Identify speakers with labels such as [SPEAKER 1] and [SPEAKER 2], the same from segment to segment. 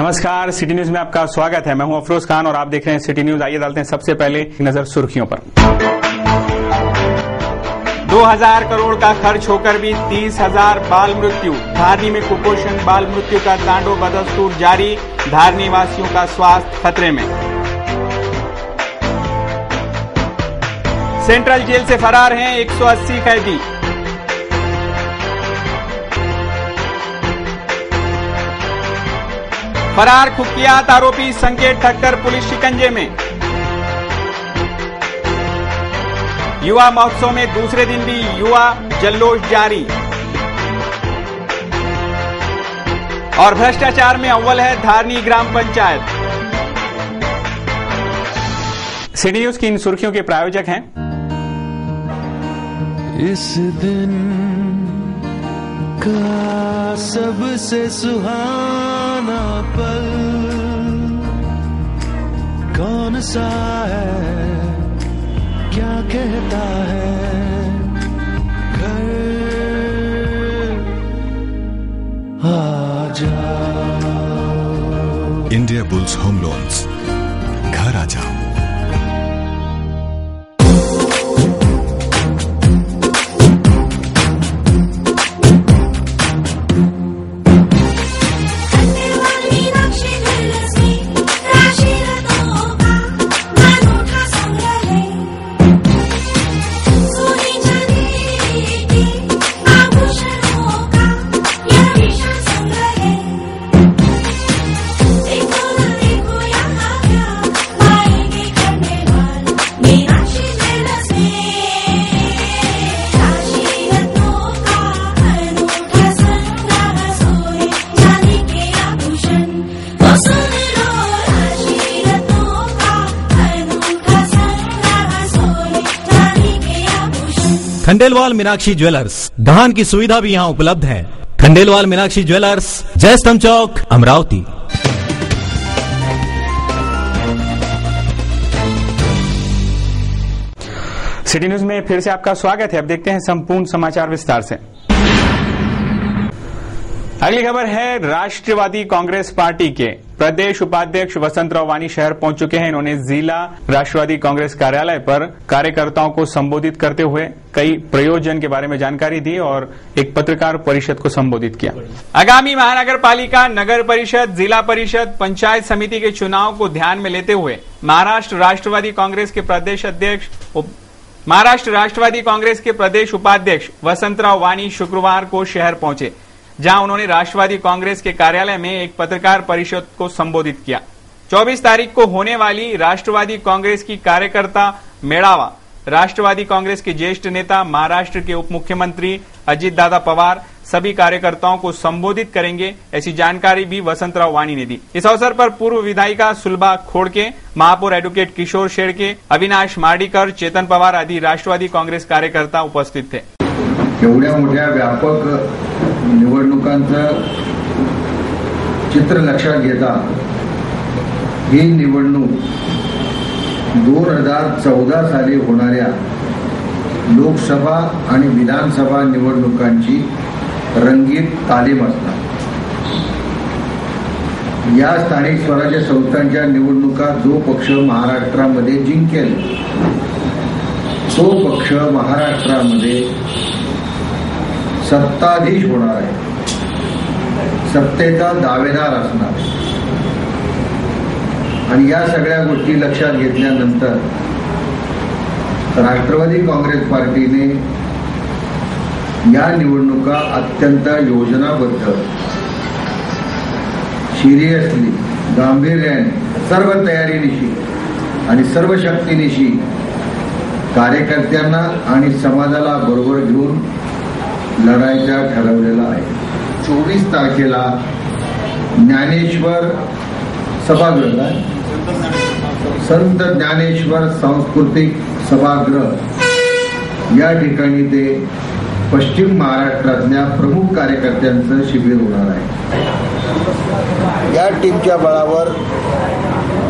[SPEAKER 1] नमस्कार, city news में आपका स्वागत है। मैं हूं अफरोज खान और आप देख रहे हैं सिटी न्यूज। आइए डालते हैं सबसे पहले नजर सुर्खियों पर। 2000 करोड़ का खर्च होकर भी 30,000 बाल मृत्यु। धारनी में कुपोषण बाल मृत्यु का तांडव बदस्तूर जारी। धारनी वासियों का स्वास्थ्य खतरे में। सेंट्रल जेल से फरार हैं 180 कैदी। फरार कुख्यात आरोपी संकेत ठक्कर पुलिस शिकंजे में। युवा महोत्सव में दूसरे दिन भी युवा जल्लोष जारी। और भ्रष्टाचार में अव्वल है धारनी ग्राम पंचायत। सिटी न्यूज की इन सुर्खियों के प्रायोजक हैं
[SPEAKER 2] इस दिन का सबसे सुहाना पल कौन सा है, क्या कहता है घर आ जाओ।
[SPEAKER 3] इंडिया बुल्स होम लोन्स, घर आ जाओ।
[SPEAKER 4] खंडेलवाल मीनाक्षी ज्वेलर्स, धान की सुविधा भी यहाँ उपलब्ध है। खंडेलवाल मीनाक्षी ज्वेलर्स, जयस्तंभ चौक, अमरावती।
[SPEAKER 1] सिटी न्यूज में फिर से आपका स्वागत है। अब देखते हैं संपूर्ण समाचार विस्तार से। अगली खबर है राष्ट्रवादी कांग्रेस पार्टी के प्रदेश उपाध्यक्ष वसंतराव वानी शहर पहुंच चुके हैं। इन्होंने जिला राष्ट्रवादी कांग्रेस कार्यालय पर कार्यकर्ताओं को संबोधित करते हुए कई प्रयोजन के बारे में जानकारी दी और एक पत्रकार परिषद को संबोधित किया। आगामी महानगर पालिका, नगर परिषद, जिला परिषद, पंचायत समिति के चुनाव को ध्यान में लेते हुए महाराष्ट्र राष्ट्रवादी कांग्रेस के प्रदेश उपाध्यक्ष वसंतराव वानी शुक्रवार को शहर पहुंचे, जहां उन्होंने राष्ट्रवादी कांग्रेस के कार्यालय में एक पत्रकार परिषद को संबोधित किया। 24 तारीख को होने वाली राष्ट्रवादी कांग्रेस की कार्यकर्ता मेड़ावा राष्ट्रवादी कांग्रेस के ज्येष्ठ नेता, महाराष्ट्र के उप मुख्यमंत्री अजित दादा पवार सभी कार्यकर्ताओं को संबोधित करेंगे, ऐसी जानकारी भी वसंतराव वानी ने दी। इस अवसर पर पूर्व विधायिका सुलभा खोड़के, महापौर एडवोकेट किशोर शेड़के, अविनाश मार्डीकर, चेतन पवार आदि राष्ट्रवादी कांग्रेस कार्यकर्ता उपस्थित थे।
[SPEAKER 5] एवढ्या मोठ्या व्यापक निवडणुकांचं चित्र लक्षात घेता ही निवडणूक 2014 साली होणाऱ्या लोकसभा आणि विधानसभा निवडणुकांची रंगीत तालीम असणार। या स्थानिक स्वराज्य संस्थांच्या निवडणुका जो पक्ष महाराष्ट्रामध्ये जिंकेल तो पक्ष महाराष्ट्रामध्ये सत्ताधीश होणार आहे, सत्तेचा दावेदार असणार। आणि या सगळ्या गोष्टी लक्षात घेतल्यानंतर राष्ट्रवादी काँग्रेस पार्टीने या निवडणुका अत्यंत योजनाबद्ध, सिरियसली, गांभीर्याने, सर्व तयारीनिशी आणि सर्व शक्तीनिशी कार्यकर्त्यांना आणि समाजाला बरोबर घेऊन लढायचा ठरवलेला आहे। 24 तारखेला ज्ञानेश्वर सभागृह, संत ज्ञानेश्वर सांस्कृतिक सभागृह या ठिकाणी ते पश्चिम महाराष्ट्रातल्या प्रमुख कार्यकर्त्यांचं शिबिर होणार आहे। या टीमच्या बळावर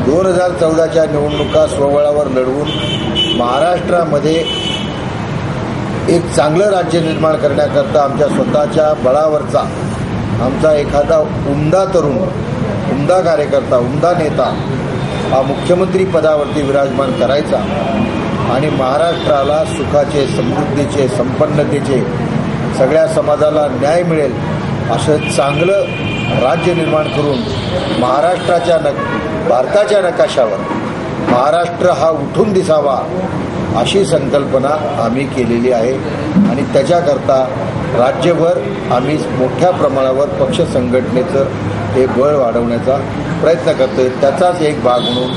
[SPEAKER 5] 2014च्या निवडणुका स्वबळावर लढवून महाराष्ट्रामध्ये एक चांगलं राज्य निर्माण करण्याकरता आमच्या स्वतःच्या बळावरचा आमचा एखादा उमदा तरुण उमदा कार्यकर्ता, उमदा नेता हा मुख्यमंत्री पदावरती विराजमान करायचा आणि महाराष्ट्राला सुखाचे, समृद्धीचे, संपन्नतेचे, सगळ्या समाजाला न्याय मिळेल असं चांगलं राज्य निर्माण करून भारताच्या नकाशावर महाराष्ट्र हा उठून दिसावा अशी संकल्पना आम्ही केलेली आहे आणि त्याच्याकरता राज्यभर आम्ही मोठ्या प्रमाणावर पक्ष संघटनेचं हे बळ वाढवण्याचा प्रयत्न करतोय. त्याचाच एक भाग म्हणून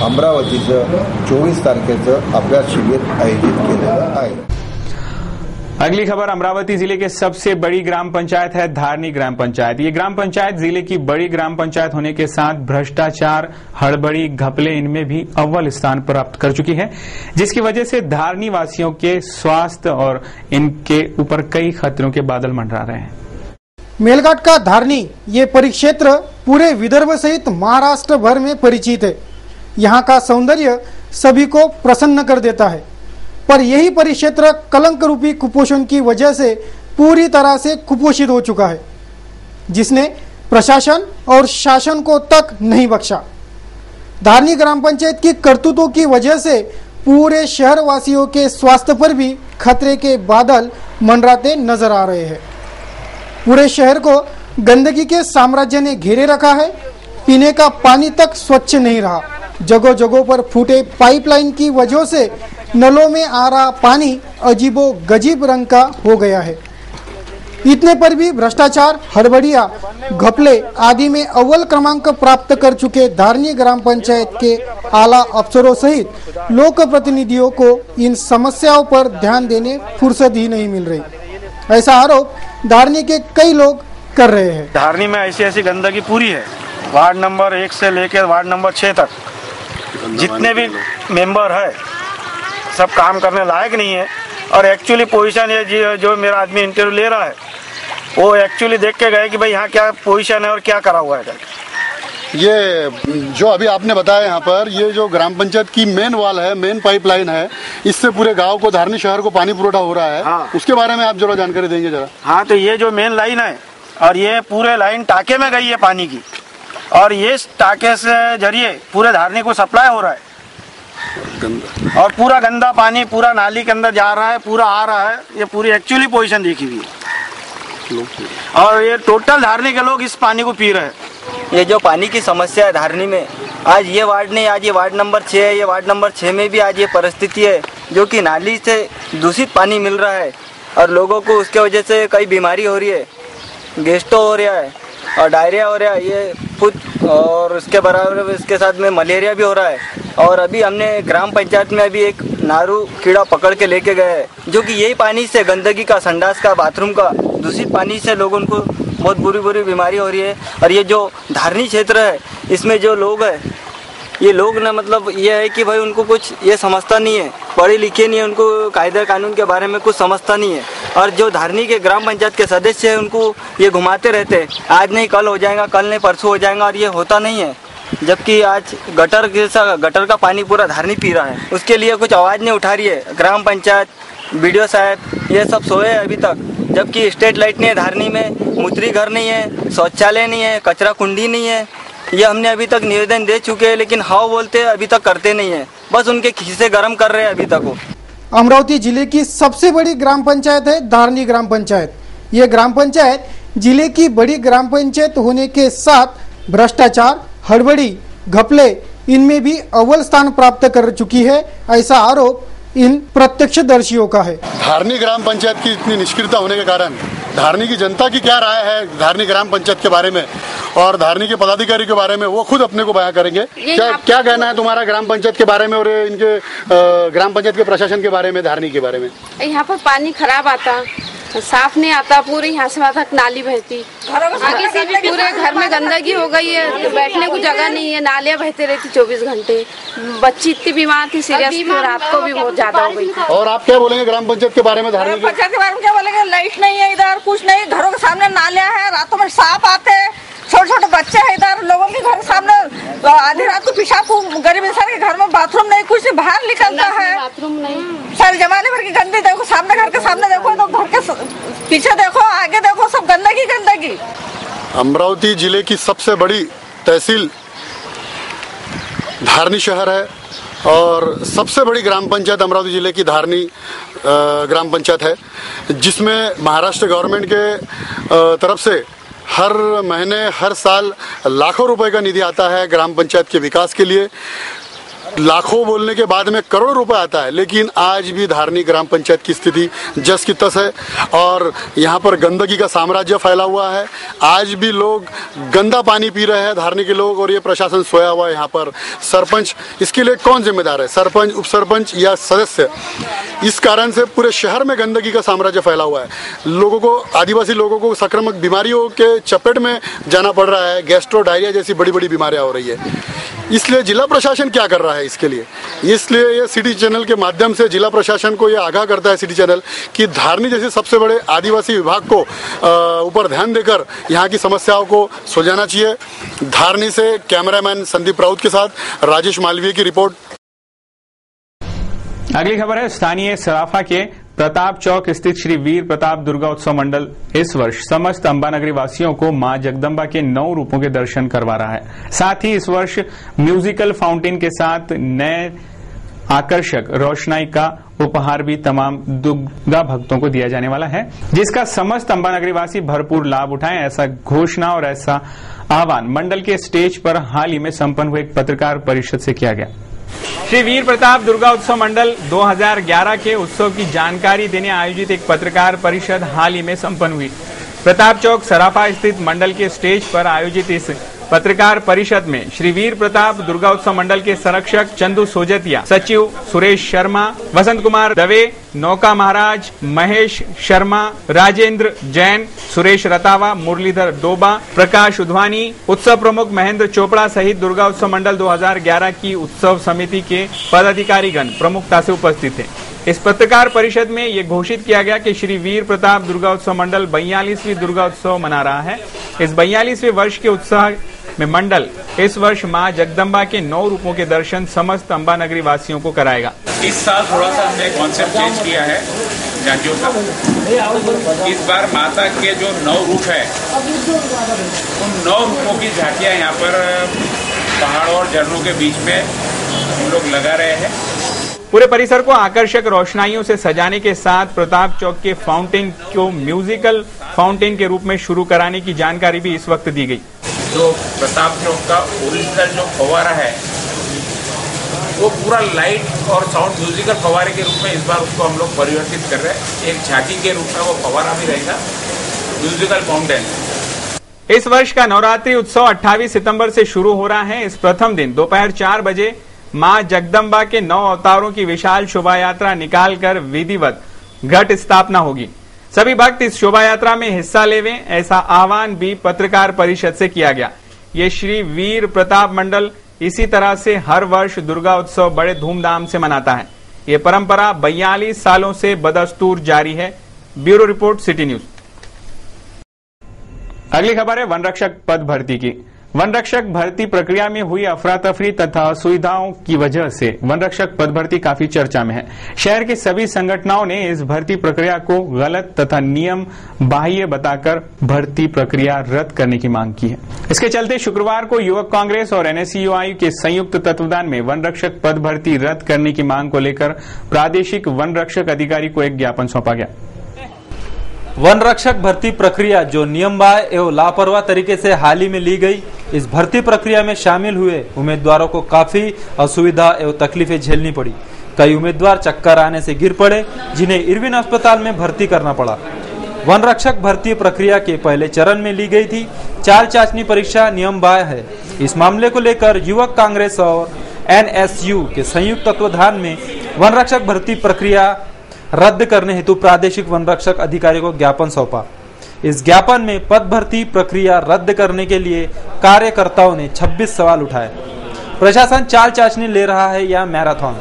[SPEAKER 5] अमरावतीचं 24 तारखेचं अभ्यास शिबिर आयोजित केलेलं आहे.
[SPEAKER 1] अगली खबर अमरावती जिले के सबसे बड़ी ग्राम पंचायत है धारनी ग्राम पंचायत। ये ग्राम पंचायत जिले की बड़ी ग्राम पंचायत होने के साथ भ्रष्टाचार, हड़बड़ी, घपले इनमें भी अव्वल स्थान प्राप्त कर चुकी है, जिसकी वजह से धारनी वासियों के स्वास्थ्य और इनके ऊपर कई खतरों के बादल मंडरा रहे हैं।
[SPEAKER 6] मेलघाट का धारनी ये परिक्षेत्र पूरे विदर्भ सहित महाराष्ट्र भर में परिचित है। यहाँ का सौंदर्य सभी को प्रसन्न कर देता है, पर यही परिक्षेत्र कलंक रूपी कुपोषण की वजह से पूरी तरह से कुपोषित हो चुका है, जिसने प्रशासन और शासन को तक नहीं बख्शा। धारनी ग्राम पंचायत की करतूतों की वजह से पूरे शहर वासियों के स्वास्थ्य पर भी खतरे के बादल मंडराते नजर आ रहे हैं। पूरे शहर को गंदगी के साम्राज्य ने घेरे रखा है। पीने का पानी तक स्वच्छ नहीं रहा। जगह जगहों पर फूटे पाइपलाइन की वजह से नलों में आ रहा पानी अजीबो गजीब रंग का हो गया है। इतने पर भी भ्रष्टाचार, हड़बड़िया, घपले आदि में अव्वल क्रमांक प्राप्त कर चुके धारनी ग्राम पंचायत के आला अफसरों सहित लोक प्रतिनिधियों को इन समस्याओं पर ध्यान देने फुर्सत ही नहीं मिल रही। ऐसा आरोप धारनी के कई लोग कर रहे हैं।
[SPEAKER 7] धारनी में ऐसी गंदगी पूरी है। वार्ड नंबर 1 से लेकर वार्ड नंबर 6 तक जितने भी मेंबर है सब काम करने लायक नहीं है। और एक्चुअली पोजीशन है जो मेरा आदमी इंटरव्यू ले रहा है वो एक्चुअली देख के गए कि भाई यहाँ क्या पोजीशन है और क्या करा हुआ है।
[SPEAKER 8] ये जो अभी आपने बताया यहाँ पर ये जो ग्राम पंचायत की मेन वाल है, मेन पाइपलाइन है, इससे पूरे गांव को, धारनी शहर को पानी पुरोठा हो रहा है।
[SPEAKER 7] हाँ।
[SPEAKER 8] उसके बारे में आप जरा जानकारी देंगे जरा।
[SPEAKER 7] हाँ, तो ये जो मेन लाइन है और ये पूरे लाइन टाके में गई है पानी की, और ये टाके से जरिए पूरे धारनी को सप्लाई हो रहा है और पूरा गंदा पानी पूरा नाली के अंदर जा रहा है, पूरा आ रहा है। ये पूरी एक्चुअली पोजीशन देखी हुई है और ये टोटल धारनी के लोग इस पानी को पी रहे हैं।
[SPEAKER 9] ये जो पानी की समस्या है धारनी में, आज ये वार्ड नहीं, आज ये वार्ड नंबर 6 है। ये वार्ड नंबर 6 में भी आज ये परिस्थिति है जो कि नाली से दूषित पानी मिल रहा है और लोगों को उसके वजह से कई बीमारी हो रही है। गैस्ट्रो हो रहा है और डायरिया हो रहा है, ये फुट, और उसके बराबर इसके साथ में मलेरिया भी हो रहा है। और अभी हमने ग्राम पंचायत में अभी एक नारू कीड़ा पकड़ के लेके गए हैं जो कि यही पानी से, गंदगी का, संडास का, बाथरूम का दूषित पानी से लोगों को बहुत बुरी बीमारी हो रही है। और ये जो धारनी क्षेत्र है इसमें जो लोग हैं, ये लोग ना मतलब ये है कि भाई उनको कुछ ये समझता नहीं है, पढ़े लिखे नहीं है, उनको कायदा कानून के बारे में कुछ समझता नहीं है। और जो धारनी के ग्राम पंचायत के सदस्य हैं उनको ये घुमाते रहते हैं, आज नहीं कल हो जाएगा, कल नहीं परसों हो जाएगा, और ये होता नहीं है। जबकि आज गटर का पानी पूरा धारनी पी रहा है, उसके लिए कुछ आवाज़ नहीं उठा रही है ग्राम पंचायत, BDO साहब, ये सब सोए हैं अभी तक। जबकि स्ट्रीट लाइट नहीं है धारनी में, मूत्री घर नहीं है, शौचालय नहीं है, कचरा कुंडी नहीं है। ये हमने अभी तक निवेदन दे चुके हैं, लेकिन हाँ बोलते हैं, अभी तक करते नहीं है, बस उनके खीसे गर्म कर रहे हैं अभी तक वो।
[SPEAKER 6] अमरावती जिले की सबसे बड़ी ग्राम पंचायत है धारनी ग्राम पंचायत। ये ग्राम पंचायत जिले की बड़ी ग्राम पंचायत होने के साथ भ्रष्टाचार, हड़बड़ी, घपले इनमें भी अव्वल स्थान प्राप्त कर चुकी है। ऐसा आरोप इन प्रत्यक्षदर्शियों का है।
[SPEAKER 8] धारनी ग्राम पंचायत की इतनी निष्क्रियता होने के कारण धारनी की जनता की क्या राय है धारनी ग्राम पंचायत के बारे में और धारनी के पदाधिकारी के बारे में, वो खुद अपने को बयां करेंगे। क्या कहना है तुम्हारा ग्राम पंचायत के बारे में और इनके ग्राम पंचायत के प्रशासन के बारे में, धारनी के बारे में?
[SPEAKER 10] यहाँ पर पानी खराब आता, साफ नहीं आता, पूरे यहाँ से वहाँ तक नाली बहती, आगे से भी पूरे घर में गंदगी हो गई है, बैठने को जगह नहीं है, नालियाँ बहती रहती 24 घंटे। बच्ची इतनी बीमार थी, सीरियस, रात को भी बहुत ज्यादा हो गई।
[SPEAKER 8] और आप क्या बोलेंगे ग्राम पंचायत के बारे में? धारनी
[SPEAKER 11] पंचायत के बारे में क्या बोलेंगे? लाइट नहीं है इधर, कुछ नहीं, घरों के सामने नालियाँ है, रातों में सांप आते हैं, छोटे छोटे बच्चे हैं इधर, लोगों के घर सामने आधी रात को पेशाब को, गरीब इंसान के घर में बाथरूम नहीं, कुछ नहीं, बाहर निकलता है, बाथरूम नहीं, सारे जमाने भर की गंदगी। देखो सामने, घर के सामने देखो, तो घर के पीछे देखो, आगे देखो, सब गंदगी।
[SPEAKER 8] अमरावती जिले की सबसे बड़ी तहसील धारनी शहर है और सबसे बड़ी ग्राम पंचायत अमरावती जिले की धारनी ग्राम पंचायत है, जिसमें महाराष्ट्र गवर्नमेंट के तरफ से हर महीने हर साल लाखों रुपए का निधि आता है ग्राम पंचायत के विकास के लिए। लाखों बोलने के बाद में करोड़ों रुपए आता है, लेकिन आज भी धारनी ग्राम पंचायत की स्थिति जस की तस है और यहाँ पर गंदगी का साम्राज्य फैला हुआ है। आज भी लोग गंदा पानी पी रहे हैं धारनी के लोग, और ये प्रशासन सोया हुआ है यहाँ पर। सरपंच इसके लिए कौन जिम्मेदार है, सरपंच, उप सरपंच या सदस्य? इस कारण से पूरे शहर में गंदगी का साम्राज्य फैला हुआ है। लोगों को, आदिवासी लोगों को संक्रामक बीमारियों के चपेट में जाना पड़ रहा है। गैस्ट्रो, डायरिया जैसी बड़ी बड़ी बीमारियां हो रही है। इसलिए जिला प्रशासन क्या कर रहा है इसके लिए? इसलिए ये सिटी चैनल के माध्यम से जिला प्रशासन को ये आगाह करता है सिटी चैनल कि धारनी जैसे सबसे बड़े आदिवासी विभाग को ऊपर ध्यान देकर यहाँ की समस्याओं को सुलझाना चाहिए। धारनी से कैमरामैन संदीप राउत के साथ राजेश मालवीय की रिपोर्ट।
[SPEAKER 1] अगली खबर है स्थानीय सराफा के प्रताप चौक स्थित श्री वीर प्रताप दुर्गा उत्सव मंडल इस वर्ष समस्त अंबानगरी वासियों को मां जगदम्बा के 9 रूपों के दर्शन करवा रहा है। साथ ही इस वर्ष म्यूजिकल फाउंटेन के साथ नए आकर्षक रोशनाई का उपहार भी तमाम दुर्गा भक्तों को दिया जाने वाला है, जिसका समस्त अंबानगरी वासी भरपूर लाभ उठाएं, ऐसा घोषणा और ऐसा आह्वान मंडल के स्टेज पर हाल ही में संपन्न हुए एक पत्रकार परिषद से किया गया। श्री वीर प्रताप दुर्गा उत्सव मंडल 2011 के उत्सव की जानकारी देने आयोजित एक पत्रकार परिषद हाल ही में संपन्न हुई। प्रताप चौक सराफा स्थित मंडल के स्टेज पर आयोजित इस पत्रकार परिषद में श्री वीर प्रताप दुर्गा उत्सव मंडल के संरक्षक चंदू सोजतिया, सचिव सुरेश शर्मा, वसंत कुमार दवे, नौका महाराज, महेश शर्मा, राजेंद्र जैन, सुरेश रतावा, मुरलीधर डोबा, प्रकाश उधवानी, उत्सव प्रमुख महेंद्र चोपड़ा सहित दुर्गा उत्सव मंडल 2011 की उत्सव समिति के पदाधिकारीगण प्रमुखता से उपस्थित थे। इस पत्रकार परिषद में ये घोषित किया गया कि श्री वीर प्रताप दुर्गा उत्सव मंडल 42वीं दुर्गा उत्सव मना रहा है। इस 42वें वर्ष के उत्सव में मंडल इस वर्ष मां जगदम्बा के 9 रूपों के दर्शन समस्त अंबानगरी वासियों को कराएगा।
[SPEAKER 12] इस साल थोड़ा सा हमने कॉन्सेप्ट चेंज किया है झांकियों का। इस बार माता के जो 9 रूप है, उन 9 रूपों की झांकियां यहाँ पर पहाड़ों और झरनों के बीच में हम लोग लगा रहे हैं।
[SPEAKER 1] पूरे परिसर को आकर्षक रोशनाइयों से सजाने के साथ प्रताप चौक के फाउंटेन को म्यूजिकल फाउंटेन के रूप में शुरू कराने की जानकारी भी इस वक्त दी गई।
[SPEAKER 12] जो प्रताप चौक का ओरिजिनल जो फव्वारा है, वो पूरा लाइट और साउंड म्यूजिकल फव्वारे के रूप में इस बार उसको हम लोग परिवर्तित कर रहे हैं। एक झांकी के रूप में वो फव्वारा भी रहेगा, म्यूजिकल फाउंटेन।
[SPEAKER 1] इस वर्ष का नवरात्रि उत्सव 28 सितंबर से शुरू हो रहा है। इस प्रथम दिन दोपहर 4 बजे मां जगदम्बा के 9 अवतारों की विशाल शोभा यात्रा निकालकर विधिवत घट स्थापना होगी। सभी भक्त इस शोभा यात्रा में हिस्सा लेवें, ऐसा आह्वान भी पत्रकार परिषद से किया गया। ये श्री वीर प्रताप मंडल इसी तरह से हर वर्ष दुर्गा उत्सव बड़े धूमधाम से मनाता है। ये परंपरा 42 सालों से बदस्तूर जारी है। Bureau report, city news. अगली खबर है वन रक्षक पद भर्ती की। वन रक्षक भर्ती प्रक्रिया में हुई अफरा तफरी तथा असुविधाओं की वजह से वन रक्षक पद भर्ती काफी चर्चा में है। शहर के सभी संगठनों ने इस भर्ती प्रक्रिया को गलत तथा नियम बाह्य बताकर भर्ती प्रक्रिया रद्द करने की मांग की है। इसके चलते शुक्रवार को युवक कांग्रेस और NSUI के संयुक्त तत्वावधान में वन रक्षक पद भर्ती रद्द करने की मांग को लेकर प्रादेशिक वन रक्षक अधिकारी को एक ज्ञापन सौंपा गया।
[SPEAKER 13] वन रक्षक भर्ती प्रक्रिया जो नियम बाह्य एवं लापरवाह तरीके से हाल ही में ली गई, इस भर्ती प्रक्रिया में शामिल हुए उम्मीदवारों को काफी असुविधा एवं तकलीफें झेलनी पड़ी। कई उम्मीदवार चक्कर आने से गिर पड़े, जिन्हें इरविन अस्पताल में भर्ती करना पड़ा। वन रक्षक भर्ती प्रक्रिया के पहले चरण में ली गई थी चाल चाचनी परीक्षा नियम बाह्य है। इस मामले को लेकर युवक कांग्रेस और NSU के संयुक्त तत्वावधान में वन रक्षक भर्ती प्रक्रिया रद्द करने हेतु प्रादेशिक वन रक्षक अधिकारी को ज्ञापन सौंपा। इस ज्ञापन में पद भर्ती प्रक्रिया रद्द करने के लिए कार्यकर्ताओं ने 26 सवाल उठाए। प्रशासन चाल चाचनी ले रहा है या मैराथन?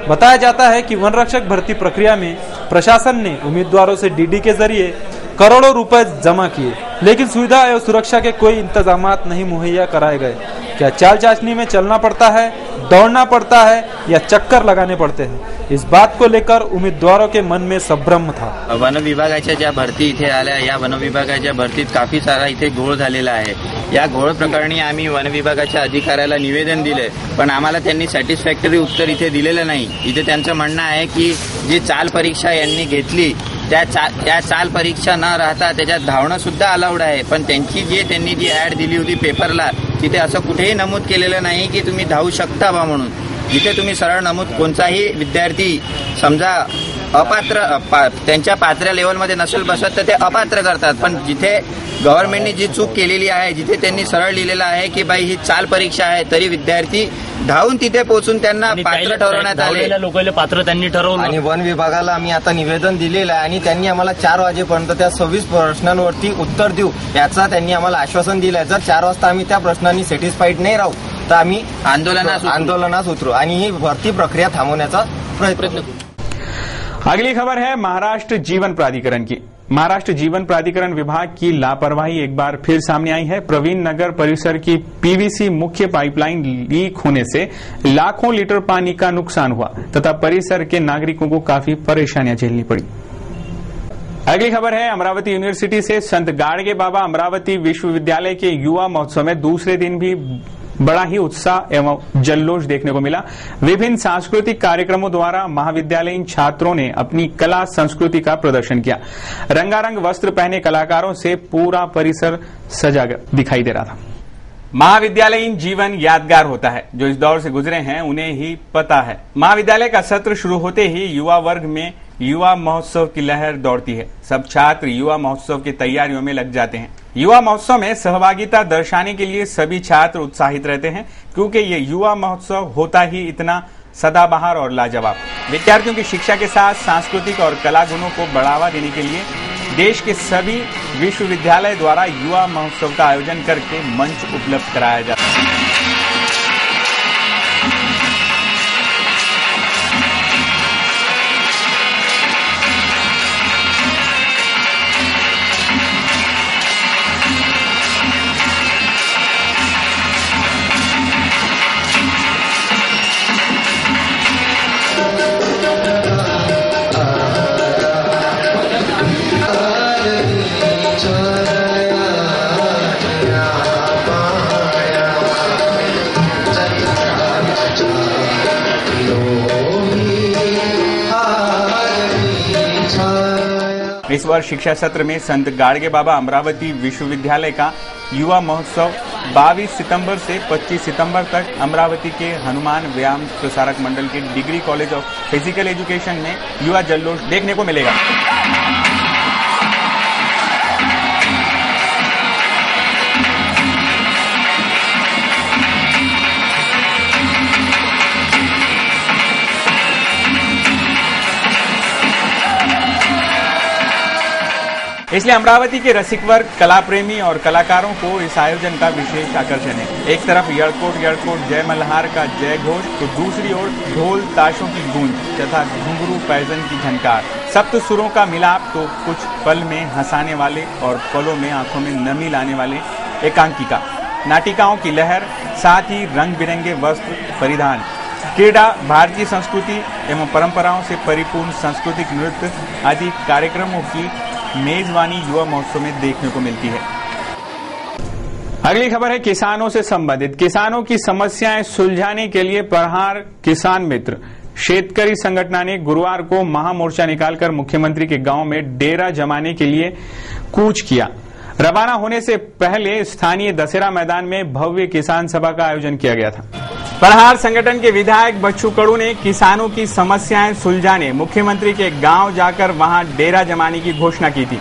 [SPEAKER 13] बताया जाता है कि वन रक्षक भर्ती प्रक्रिया में प्रशासन ने उम्मीदवारों से DD के जरिए करोड़ों रुपए जमा किए, लेकिन सुविधा एवं सुरक्षा के कोई इंतजाम नहीं मुहैया कराए गए। क्या चाल चाचनी में चलना पड़ता है, दौड़ना पड़ता है या चक्कर लगाने पड़ते हैं? इस बात को लेकर उमेदवारों के मन में संभ्रम था।
[SPEAKER 14] वन विभागाच्या ज्या भरती इथे आल्या, या वन विभागाच्या भरतीत काफी सारा इथे घोळ झालेला आहे। या घोळ प्रकरणी आम्ही वन विभागाच्या अधिकाऱ्याला निवेदन दिले, पण आम्हाला त्यांनी सॅटिस्फॅक्टरी उत्तर इथे दिलेलं नाही. इथे त्यांचं म्हणणं आहे की जी चाल परीक्षा यांनी घेतली त्या चाल परीक्षा न राहता त्याच्यात धावणं सुद्धा अलाउड आहे, पण त्यांनी जी ऍड दिली होती पेपरला तिथे असं कुठेही नमूद केलेलं नाही की तुम्ही धावू शकता बा म्हणून. जिथे तुम्ही सरळ नमूद कोणताही विद्यार्थी समजा त्यांच्या पात्र लेवलमध्ये नसेल बसत तर ते अपात्र करतात, पण जिथे गव्हर्नमेंटने जी चूक केलेली आहे, जिथे त्यांनी सरळ लिहिलेलं आहे की बाई ही चाल परीक्षा आहे, तरी विद्यार्थी धावून तिथे पोहोचून त्यांना पात्र ठरवण्यात आले.
[SPEAKER 15] लोकांना पात्र त्यांनी ठरवलं
[SPEAKER 16] आणि वन विभागाला आम्ही आता निवेदन दिलेलं आहे आणि त्यांनी आम्हाला 4 वाजेपर्यंत त्या 26 प्रश्नांवरती उत्तर देऊ याचा त्यांनी आम्हाला आश्वासन दिलं आहे. जर 4 वाजता आम्ही त्या प्रश्नांनी सॅटिस्फाईड नाही राहू तर आम्ही आंदोलनास उतरू आणि ही भरती प्रक्रिया थांबवण्याचा प्रयत्न करू.
[SPEAKER 1] अगली खबर है महाराष्ट्र जीवन प्राधिकरण की. महाराष्ट्र जीवन प्राधिकरण विभाग की लापरवाही एक बार फिर सामने आई है. प्रवीण नगर परिसर की पीवीसी मुख्य पाइपलाइन लीक होने से लाखों लीटर पानी का नुकसान हुआ तथा परिसर के नागरिकों को काफी परेशानियां झेलनी पड़ी. अगली खबर है अमरावती यूनिवर्सिटी से. संत गाडगे बाबा अमरावती विश्वविद्यालय के युवा महोत्सव में दूसरे दिन भी बड़ा ही उत्साह एवं जल्लोष देखने को मिला. विभिन्न सांस्कृतिक कार्यक्रमों द्वारा महाविद्यालयीन छात्रों ने अपनी कला संस्कृति का प्रदर्शन किया. रंगारंग वस्त्र पहने कलाकारों से पूरा परिसर सजा दिखाई दे रहा था. महाविद्यालयीन जीवन यादगार होता है. जो इस दौर से गुजरे हैं उन्हें ही पता है. महाविद्यालय का सत्र शुरू होते ही युवा वर्ग में युवा महोत्सव की लहर दौड़ती है. सब छात्र युवा महोत्सव की तैयारियों में लग जाते हैं. युवा महोत्सव में सहभागिता दर्शाने के लिए सभी छात्र उत्साहित रहते हैं, क्योंकि ये युवा महोत्सव होता ही इतना सदाबहार और लाजवाब. विद्यार्थियों की शिक्षा के साथ सांस्कृतिक और कला गुणों को बढ़ावा देने के लिए देश के सभी विश्वविद्यालय द्वारा युवा महोत्सव का आयोजन करके मंच उपलब्ध कराया जाता है. इस वर्ष शिक्षा सत्र में संत गाडगे बाबा अमरावती विश्वविद्यालय का युवा महोत्सव 22 सितंबर से 25 सितंबर तक अमरावती के हनुमान व्यायाम प्रसारक मंडल के degree college of physical education में युवा जल्लोष देखने को मिलेगा. इसलिए अमरावती के रसिक वर्ग, कला प्रेमी और कलाकारों को इस आयोजन का विशेष आकर्षण है. एक तरफ यड़कोट यड़कोट जय मल्हार का जय घोष, तो दूसरी ओर ढोल ताशों की गूंज तथा घुंघरू पैजन की झनकार. सप्त सुरों का मिलाप तो कुछ पल में हंसाने वाले और पलों में आंखों में नमी लाने वाले एकांकिका, नाटिकाओं की लहर, साथ ही रंग बिरंगे वस्त्र परिधान, क्रीड़ा, भारतीय संस्कृति एवं परंपराओं से परिपूर्ण सांस्कृतिक नृत्य आदि कार्यक्रमों की मेजबानी युवा महोत्सव में देखने को मिलती है. अगली खबर है किसानों से संबंधित. किसानों की समस्याएं सुलझाने के लिए प्रहार किसान मित्र शेतकरी संगठन ने गुरुवार को महामोर्चा निकालकर मुख्यमंत्री के गांव में डेरा जमाने के लिए कूच किया. रवाना होने से पहले स्थानीय दशहरा मैदान में भव्य किसान सभा का आयोजन किया गया था. प्रहार संगठन के विधायक बच्चू कडू ने किसानों की समस्याएं सुलझाने मुख्यमंत्री के गांव जाकर वहां डेरा जमाने की घोषणा की थी,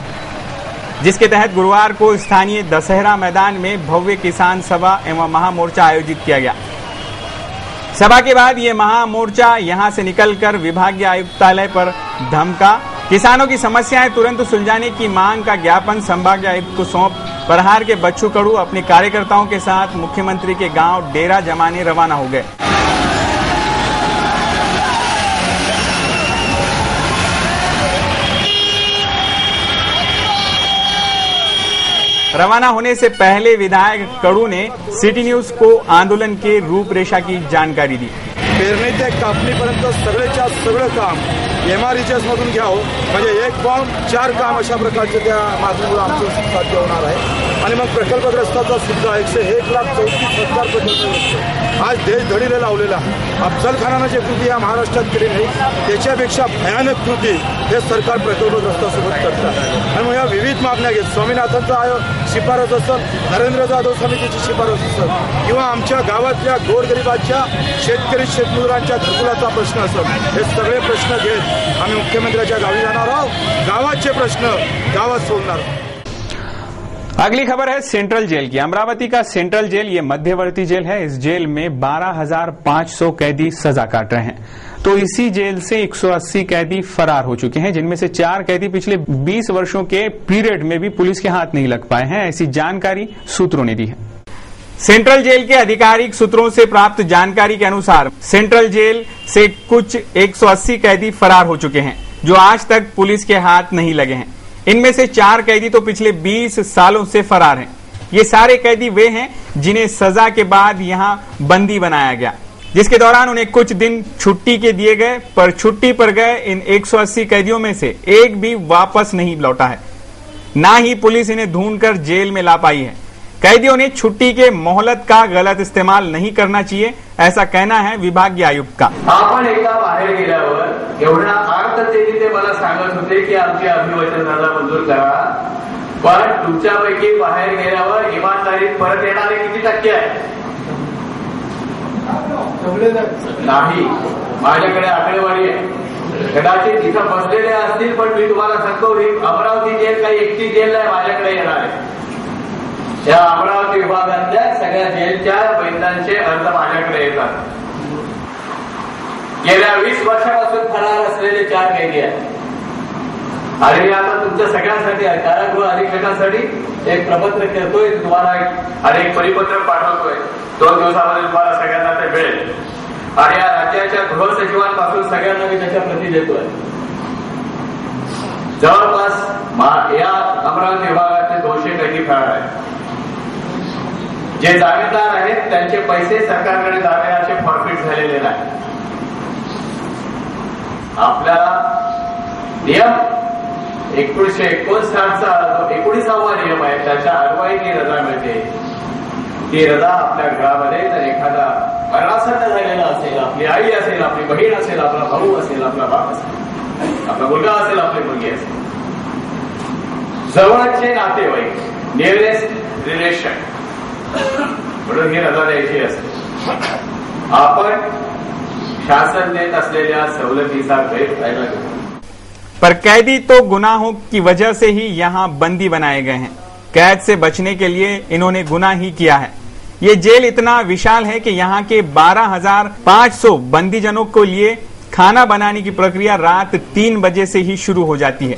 [SPEAKER 1] जिसके तहत गुरुवार को स्थानीय दशहरा मैदान में भव्य किसान सभा एवं महामोर्चा आयोजित किया गया. सभा के बाद ये महामोर्चा यहां से निकलकर विभागीय आयुक्तालय पर धमका. किसानों की समस्याएं तुरंत सुलझाने की मांग का ज्ञापन संभागीय आयुक्त को सौंप प्रहार के बच्चू कडू अपने कार्यकर्ताओं के साथ मुख्यमंत्री के गांव डेरा जमाने रवाना हो गए. रवाना होने से पहले विधायक कडू ने सिटी न्यूज को आंदोलन के रूपरेषा की जानकारी दी.
[SPEAKER 17] पेरणी ते कापणीपर्यंत सगळेच्या सगळं काम MRHS मधून घ्यावं, म्हणजे एक फॉर्म 4 काम अशा प्रकारचे त्या मागणीमुळे आमचं साध्य होणार आहे. आणि मग प्रकल्पग्रस्ताचा सुद्धा 101,34,000 प्रकल्पग्रस्त आज देशधडीला लावलेला आहे. अफजलखानानं जे कृती या महाराष्ट्रात केली नाही त्याच्यापेक्षा भयानक कृती हे सरकार प्रकल्पग्रस्तासोबत करतात. आणि मग या विविध मागण्या घेत स्वामीनाथनचा शिफारस असेल, नरेंद्र जाधव समितीची शिफारस असेल किंवा आमच्या गावातल्या गोरगरिबाच्या शेतकरी शेतमजुरांच्या घरकुलाचा प्रश्न असेल, हे सगळे प्रश्न घेत आम्ही मुख्यमंत्र्यांच्या गावी जाणार आहोत. गावाचे प्रश्न गावात सोडणार.
[SPEAKER 1] अगली खबर है सेंट्रल जेल की। अमरावती का सेंट्रल जेल ये मध्यवर्ती जेल है। इस जेल में 12,500 कैदी सजा काट रहे हैं। तो इसी जेल से 180 कैदी फरार हो चुके हैं, जिनमें से 4 कैदी पिछले 20 वर्षों के पीरियड में भी पुलिस के हाथ नहीं लग पाए हैं, ऐसी जानकारी सूत्रों ने दी है। सेंट्रल जेल के आधिकारिक सूत्रों से प्राप्त जानकारी के अनुसार सेंट्रल जेल से कुछ 180 कैदी फरार हो चुके हैं, जो आज तक पुलिस के हाथ नहीं लगे हैं। इनमें से 4 कैदी तो पिछले 20 सालों से फरार हैं। ये सारे कैदी वे हैं जिन्हें सजा के बाद यहां बंदी बनाया गया, जिसके दौरान उन्हें कुछ दिन छुट्टी के दिए गए, पर छुट्टी पर गए इन 180 कैदियों में से एक भी वापस नहीं लौटा है। ना ही पुलिस इन्हें ढूंढकर जेल में ला पाई है। कैदियों ने छुट्टी के मोहलत का गलत इस्तेमाल नहीं करना चाहिए, ऐसा कहना है विभागीय आयुक्त का।
[SPEAKER 15] आपण एकदा बाहेर गेल्यावर एवढा अर्थतेने ते मला सांगत होते की आमची अभिवचनाला मंजूर करा, पण तुमच्यापैकी बाहेर गेल्यावर इमानदारीत परत येणारे किती टक्के आहेत? नाही, माझ्याकडे आकडेवारी आहे. कदाचित इथं बसलेले असतील, पण मी तुम्हाला सांगतो अमरावती जेल काही एकटी जेल नाही माझ्याकडे येणार आहे. या अमरावती विभागातल्या सगळ्या जेलच्या बैदांचे अर्ज माझ्याकडे येतात. गेल्या 20 वर्षापासून फरार असलेले 4 कैदी आहेत. आणि मी आता तुमच्या सगळ्यांसाठी कारागृह अधीक्षकांसाठी एक प्रपत्र करतोय, तुम्हाला एक परिपत्रक पाठवतोय. 2 दिवसामध्ये तुम्हाला सगळ्यांना ते मिळेल. आणि या राज्याच्या गृहसचिवांपासून सगळ्यांना मी त्याच्या प्रती देतोय. जवळपास या अमरावती विभागातले 200 कैदी फरार आहेत. जे जामीनदार आहेत त्यांचे पैसे सरकारकडे जामिनाचे फॉरफिट झालेले नाही. आपल्याला नियम 1959चा 19वा नियम आहे, त्याच्या अन्वये रजा मिळते. ती रजा आपल्या घरामध्ये जर एखादा मरणासन्न झालेला असेल, आपली आई असेल, आपली बहीण असेल, आपला भाऊ असेल, आपला बाप असेल, आपला मुलगा असेल, आपली मुलगी असेल, जवळचे नातेवाईक, नियरेस्ट रिलेशन म्हणून ही रजा द्यायची असते. आपण शासन देत असलेल्या सवलतीचा गैरफायदा घेतो.
[SPEAKER 1] पर कैदी तो गुनाहों की वजह से ही यहाँ बंदी बनाए गए हैं। कैद से बचने के लिए इन्होंने गुनाह ही किया है। ये जेल इतना विशाल है कि यहाँ के 12,500 बंदीजनों को लिए खाना बनाने की प्रक्रिया रात 3 बजे से ही शुरू हो जाती है।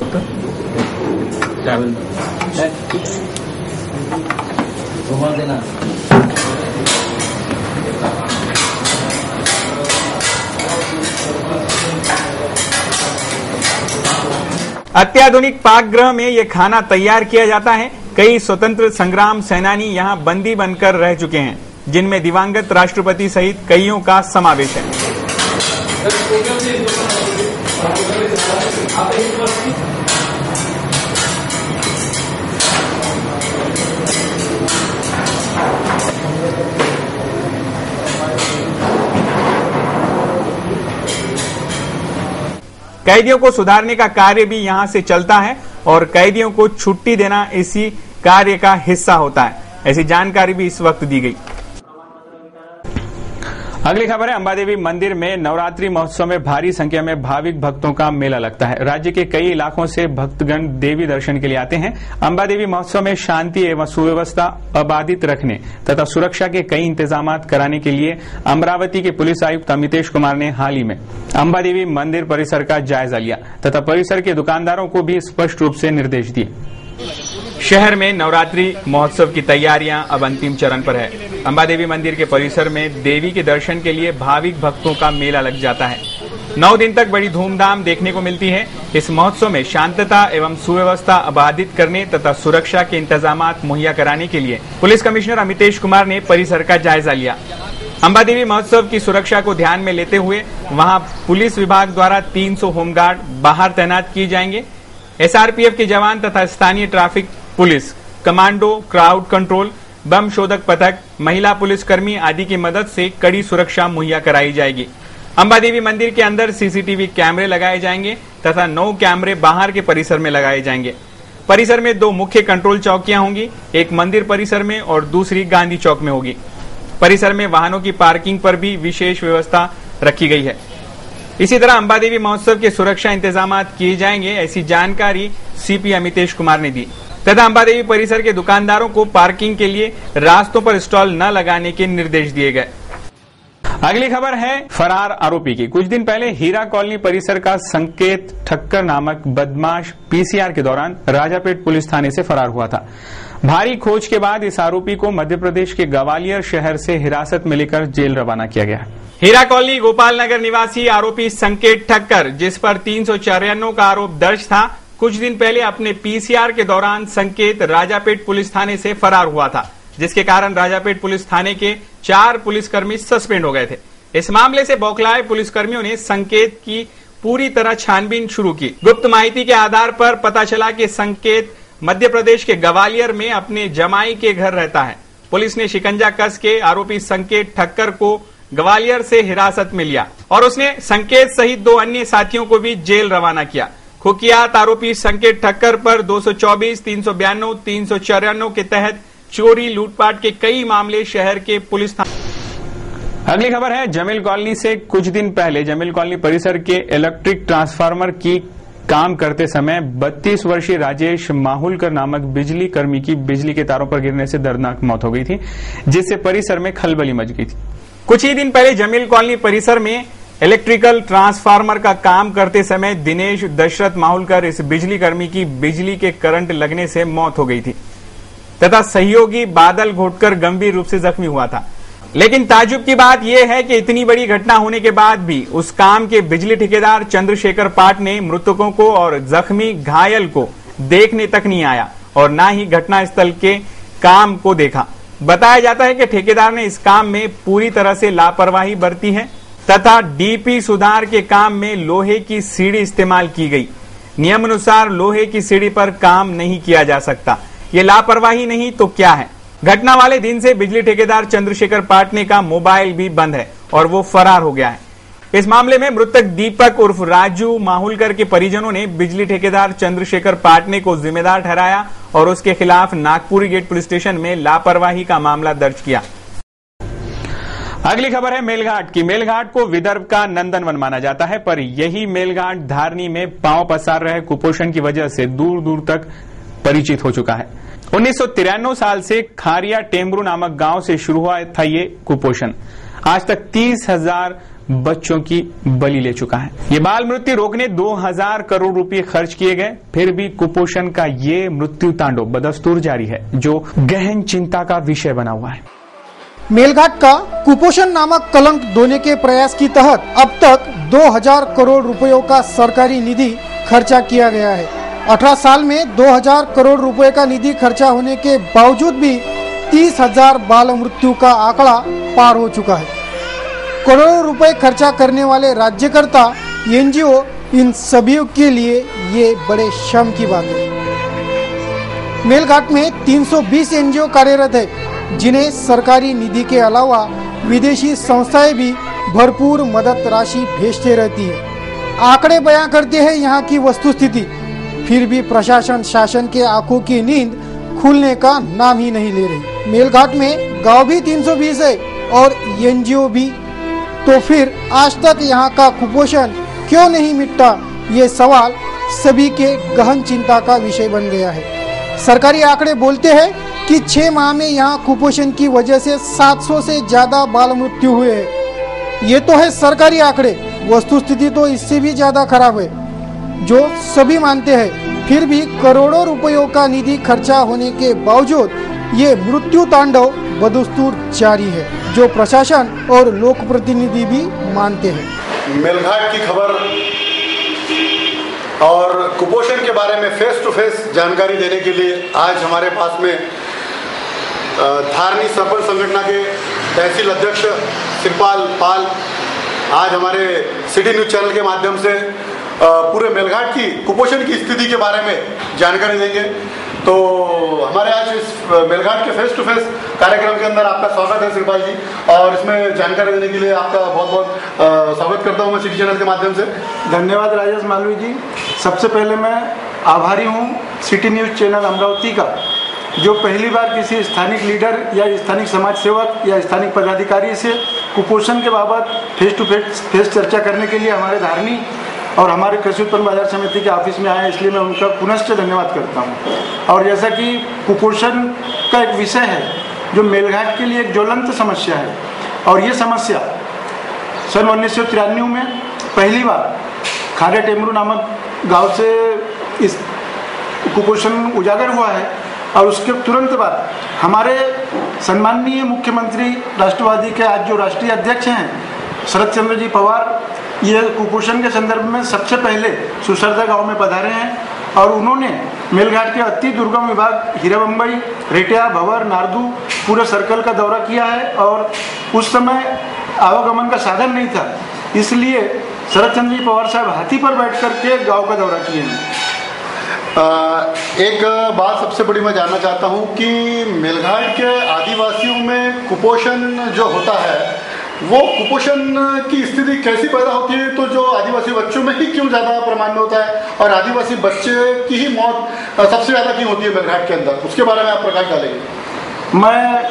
[SPEAKER 1] अत्याधुनिक पाकगृह में ये खाना तैयार किया जाता है। कई स्वतंत्र संग्राम सेनानी यहाँ बंदी बनकर रह चुके हैं, जिनमें दिवंगत राष्ट्रपति सहित कईयों का समावेश है। कैदियों को सुधारने का कार्य भी यहां से चलता है और कैदियों को छुट्टी देना इसी कार्य का हिस्सा होता है, ऐसी जानकारी भी इस वक्त दी गई। अगली खबर है, अंबादेवी मंदिर में नवरात्रि महोत्सव में भारी संख्या में भाविक भक्तों का मेला लगता है। राज्य के कई इलाकों से भक्तगण देवी दर्शन के लिए आते हैं। अंबादेवी महोत्सव में शांति एवं सुव्यवस्था अबाधित रखने तथा सुरक्षा के कई इंतजाम कराने के लिए अमरावती के पुलिस आयुक्त अमितेश कुमार ने हाल ही में अंबादेवी मंदिर परिसर का जायजा लिया तथा परिसर के दुकानदारों को भी स्पष्ट रूप से निर्देश दिए। शहर में नवरात्रि महोत्सव की तैयारियां अब अंतिम चरण पर है। अंबादेवी मंदिर के परिसर में देवी के दर्शन के लिए भाविक भक्तों का मेला लग जाता है। 9 दिन तक बड़ी धूमधाम देखने को मिलती है। इस महोत्सव में शांतता एवं सुव्यवस्था अबाधित करने तथा सुरक्षा के इंतजाम मुहैया कराने के लिए पुलिस कमिश्नर अमितेश कुमार ने परिसर का जायजा लिया। अंबादेवी महोत्सव की सुरक्षा को ध्यान में लेते हुए वहां पुलिस विभाग द्वारा 300 होमगार्ड बाहर तैनात किए जाएंगे। एसआरपीएफ के जवान तथा स्थानीय traffic police commando, crowd control, bomb शोधक पथक, महिला पुलिसकर्मी आदि की मदद से कड़ी सुरक्षा मुहैया कराई जाएगी। अंबादेवी मंदिर के अंदर सीसीटीवी कैमरे लगाए जाएंगे तथा 9 कैमरे बाहर के परिसर में लगाए जाएंगे। परिसर में 2 मुख्य कंट्रोल चौकियां होंगी, एक मंदिर परिसर में और दूसरी गांधी चौक में होगी। परिसर में वाहनों की पार्किंग पर भी विशेष व्यवस्था रखी गई है। इसी तरह अंबादेवी महोत्सव के सुरक्षा इंतजाम किए जाएंगे, ऐसी जानकारी सीपी अमितेश कुमार ने दी तथा अंबादेवी परिसर के दुकानदारों को पार्किंग के लिए रास्तों पर स्टॉल न लगाने के निर्देश दिए गए। अगली खबर है फरार आरोपी की। कुछ दिन पहले हीरा कॉलोनी परिसर का संकेत ठक्कर नामक बदमाश पीसीआर के दौरान राजापेट पुलिस थाने से फरार हुआ था। भारी खोज के बाद इस आरोपी को मध्य प्रदेश के ग्वालियर शहर से हिरासत में लेकर जेल रवाना किया गया। हीरा कॉलोनी गोपाल नगर निवासी आरोपी संकेत ठक्कर, जिस पर 394 का आरोप दर्ज था, कुछ दिन पहले अपने पीसीआर के दौरान संकेत राजापेट पुलिस थाने से फरार हुआ था, जिसके कारण राजापेट पुलिस थाने के 4 पुलिसकर्मी सस्पेंड हो गए थे। इस मामले से बौखलाए पुलिसकर्मियों ने संकेत की पूरी तरह छानबीन शुरू की। गुप्त माहिती के आधार पर पता चला कि संकेत मध्य प्रदेश के ग्वालियर में अपने जमाई के घर रहता है। पुलिस ने शिकंजा कस के आरोपी संकेत ठक्कर को ग्वालियर से हिरासत में लिया और उसने संकेत सहित 2 अन्य साथियों को भी जेल रवाना किया। कुख्यात आरोपी संकेत ठक्कर पर 224, 392, 394 के तहत चोरी, लूटपाट के कई मामले शहर के पुलिस थाने। अगली खबर है जमील कॉलोनी से। कुछ दिन पहले जमील कॉलोनी परिसर के इलेक्ट्रिक ट्रांसफार्मर की काम करते समय 32 वर्षीय राजेश माहुलकर नामक बिजली कर्मी की बिजली के तारों पर गिरने से दर्दनाक मौत हो गई थी, जिससे परिसर में खलबली मच गई थी। कुछ ही दिन पहले जमील कॉलोनी परिसर में इलेक्ट्रिकल ट्रांसफार्मर का काम करते समय दिनेश दशरथ माहुलकर इस बिजली कर्मी की बिजली के करंट लगने से मौत हो गई थी तथा सहयोगी बादल घोटकर गंभीर रूप से जख्मी हुआ था। लेकिन ताजुब की बात यह है कि इतनी बड़ी घटना होने के बाद भी उस काम के बिजली ठेकेदार चंद्रशेखर पाठ ने मृतकों को और जख्मी घायल को देखने तक नहीं आया और न ही घटनास्थल के काम को देखा। बताया जाता है कि ठेकेदार ने इस काम में पूरी तरह से लापरवाही बरती है तथा डीपी सुधार के काम में लोहे की सीढ़ी इस्तेमाल की गई। नियमानुसार लोहे की सीढ़ी पर काम नहीं किया जा सकता। ये लापरवाही नहीं तो क्या है। घटना वाले दिन से बिजली ठेकेदार चंद्रशेखर पाटने का मोबाइल भी बंद है और वो फरार हो गया है। इस मामले में मृतक दीपक उर्फ राजू माहुलकर के परिजनों ने बिजली ठेकेदार चंद्रशेखर पाटने को जिम्मेदार ठहराया और उसके खिलाफ नागपुरी गेट पुलिस स्टेशन में लापरवाही का मामला दर्ज किया। अगली खबर है मेलघाट की। मेलघाट को विदर्भ का नंदनवन माना जाता है, पर यही मेलघाट धारनी में पांव पसार रहे कुपोषण की वजह से दूर दूर तक परिचित हो चुका है। 1993 साल से खारिया टेम्ब्रू नामक गांव से शुरू हुआ था ये कुपोषण। आज तक 30,000 बच्चों की बलि ले चुका है। ये बाल मृत्यु रोकने 2000 करोड़ रुपए खर्च किए गए, फिर भी कुपोषण का ये मृत्यु तांडव बदस्तूर जारी है, जो गहन चिंता का विषय बना हुआ है।
[SPEAKER 6] मेलघाट का कुपोषण नामक कलंक धोने के प्रयास की तहत अब तक 2000 करोड़ रुपयों का सरकारी निधि खर्चा किया गया है। 18 साल में 2000 करोड़ रुपए का निधि खर्चा होने के बावजूद भी 30,000 बाल मृत्यु का आंकड़ा पार हो चुका है। करोड़ों रुपए खर्चा करने वाले राज्यकर्ता एनजीओ, इन सभी के लिए ये बड़े शर्म की बात है। मेलघाट में 320 एनजीओ कार्यरत है, जिन्हें सरकारी निधि के अलावा विदेशी संस्थाएं भी भरपूर मदद राशि भेजते रहती है। आंकड़े बयां करते हैं यहाँ की वस्तुस्थिति, फिर भी प्रशासन शासन के आंखों की नींद खुलने का नाम ही नहीं ले रही। मेलघाट में गांव भी 320 है और एनजीओ भी, तो फिर आज तक यहाँ का कुपोषण क्यों नहीं मिटता, ये सवाल सभी के गहन चिंता का विषय बन गया है। सरकारी आंकड़े बोलते हैं कि 6 माह में यहाँ कुपोषण की वजह से 700 से ज्यादा बाल मृत्यु हुए हैं। ये तो है सरकारी आंकड़े, वस्तुस्थिति तो इससे भी ज्यादा खराब है, जो सभी मानते हैं। फिर भी करोड़ों रुपयों का निधि खर्चा होने के बावजूद ये मृत्यु तांडव बदस्तूर जारी है, जो प्रशासन और लोक प्रतिनिधि भी मानते हैं।
[SPEAKER 8] मेलघाट की खबर और कुपोषण के बारे में फेस टू फेस जानकारी देने के लिए आज हमारे पास में धारनी सरपंच संगठन के तहसील अध्यक्ष शिवपाल पाल आज हमारे सिटी न्यूज चैनल के माध्यम से पूरे मेलघाट की कुपोषण की स्थिति के बारे में जानकारी देंगे। तो हमारे आज इस मेलघाट के फेस टू फेस कार्यक्रम के अंदर आपका स्वागत है श्रीपाल जी, और इसमें जानकारी देने के लिए आपका बहुत बहुत स्वागत करता हूँ मैं सिटी चैनल के माध्यम से।
[SPEAKER 17] धन्यवाद राजेश मालवी जी। सबसे पहले मैं आभारी हूँ सिटी न्यूज़ चैनल अमरावती का, जो पहली बार किसी स्थानिक लीडर या स्थानिक समाज सेवक या स्थानिक पदाधिकारी से कुपोषण के बाबत फेस टू फेस चर्चा करने के लिए हमारे धारनी और हमारे कृषि उत्पन्न बाजार समिति के ऑफिस में आए, इसलिए मैं उनका पुनश्च धन्यवाद करता हूँ। और जैसा कि कुपोषण का एक विषय है जो मेलघाट के लिए एक ज्वलंत समस्या है, और ये समस्या सन 1993 में पहली बार खारे टेमरू नामक गांव से इस कुपोषण उजागर हुआ है, और उसके तुरंत बाद हमारे सम्माननीय मुख्यमंत्री राष्ट्रवादी के आज जो राष्ट्रीय अध्यक्ष हैं शरद चंद्र जी पवार, ये कुपोषण के संदर्भ में सबसे पहले सुसरदा गांव में पधारे हैं, और उन्होंने मेलघाट के अति दुर्गम विभाग हीराबंबई, रेटिया, भवर, नारदू पूरे सर्कल का दौरा किया है। और उस समय आवागमन का साधन नहीं था, इसलिए शरद चंद्र जी पवार साहब हाथी पर बैठ करके गाँव का दौरा किए हैं।
[SPEAKER 8] एक बात सबसे बड़ी मैं जानना चाहता हूँ कि मेलघाट के आदिवासियों में कुपोषण जो होता है वो कुपोषण की स्थिति कैसी पैदा होती है, तो जो आदिवासी बच्चों में ही क्यों ज़्यादा प्रमाण में होता है, और आदिवासी बच्चे की ही मौत सबसे ज़्यादा क्यों होती है मेलघाट के अंदर, उसके बारे में आप प्रकाश डालेंगे।
[SPEAKER 17] मैं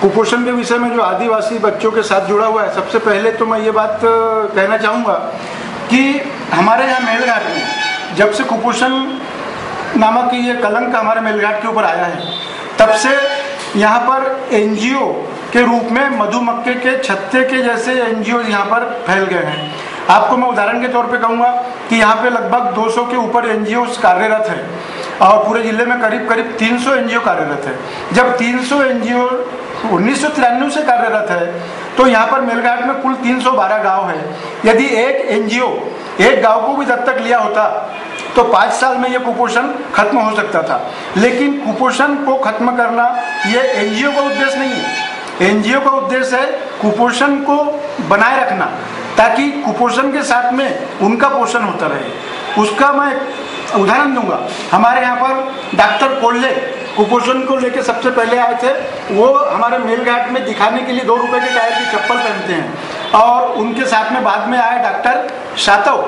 [SPEAKER 17] कुपोषण के विषय में जो आदिवासी बच्चों के साथ जुड़ा हुआ है, सबसे पहले तो मैं ये बात कहना चाहूँगा कि हमारे यहाँ मेलघाट में जब से कुपोषण नामक ये कलंक हमारे मेलघाट के ऊपर आया है, तब से यहाँ पर एनजीओ के रूप में मधुमक्खे के छत्ते के जैसे एनजीओ यहाँ पर फैल गए हैं। आपको मैं उदाहरण के तौर पे कहूँगा कि यहाँ पे लगभग 200 के ऊपर एनजीओ कार्यरत है, और पूरे जिले में करीब करीब 300 एनजीओ कार्यरत है। जब 300 एनजीओ 1993 से कार्यरत है, तो यहाँ पर मेलघाट में कुल 312 गाँव है। यदि एक एनजीओ एक गाँव को भी दत्तक लिया होता तो 5 साल में ये कुपोषण खत्म हो सकता था। लेकिन कुपोषण को खत्म करना ये एनजीओ का उद्देश्य नहीं है। एनजीओ का उद्देश्य है कुपोषण को बनाए रखना, ताकि कुपोषण के साथ में उनका पोषण होता रहे। उसका मैं उदाहरण दूंगा। हमारे यहाँ पर डॉक्टर कोल्ले कुपोषण को लेकर सबसे पहले आए थे। वो हमारे मेलघाट में दिखाने के लिए 2 रुपए के टायर की चप्पल पहनते हैं, और उनके साथ में बाद में आए डॉक्टर सातव।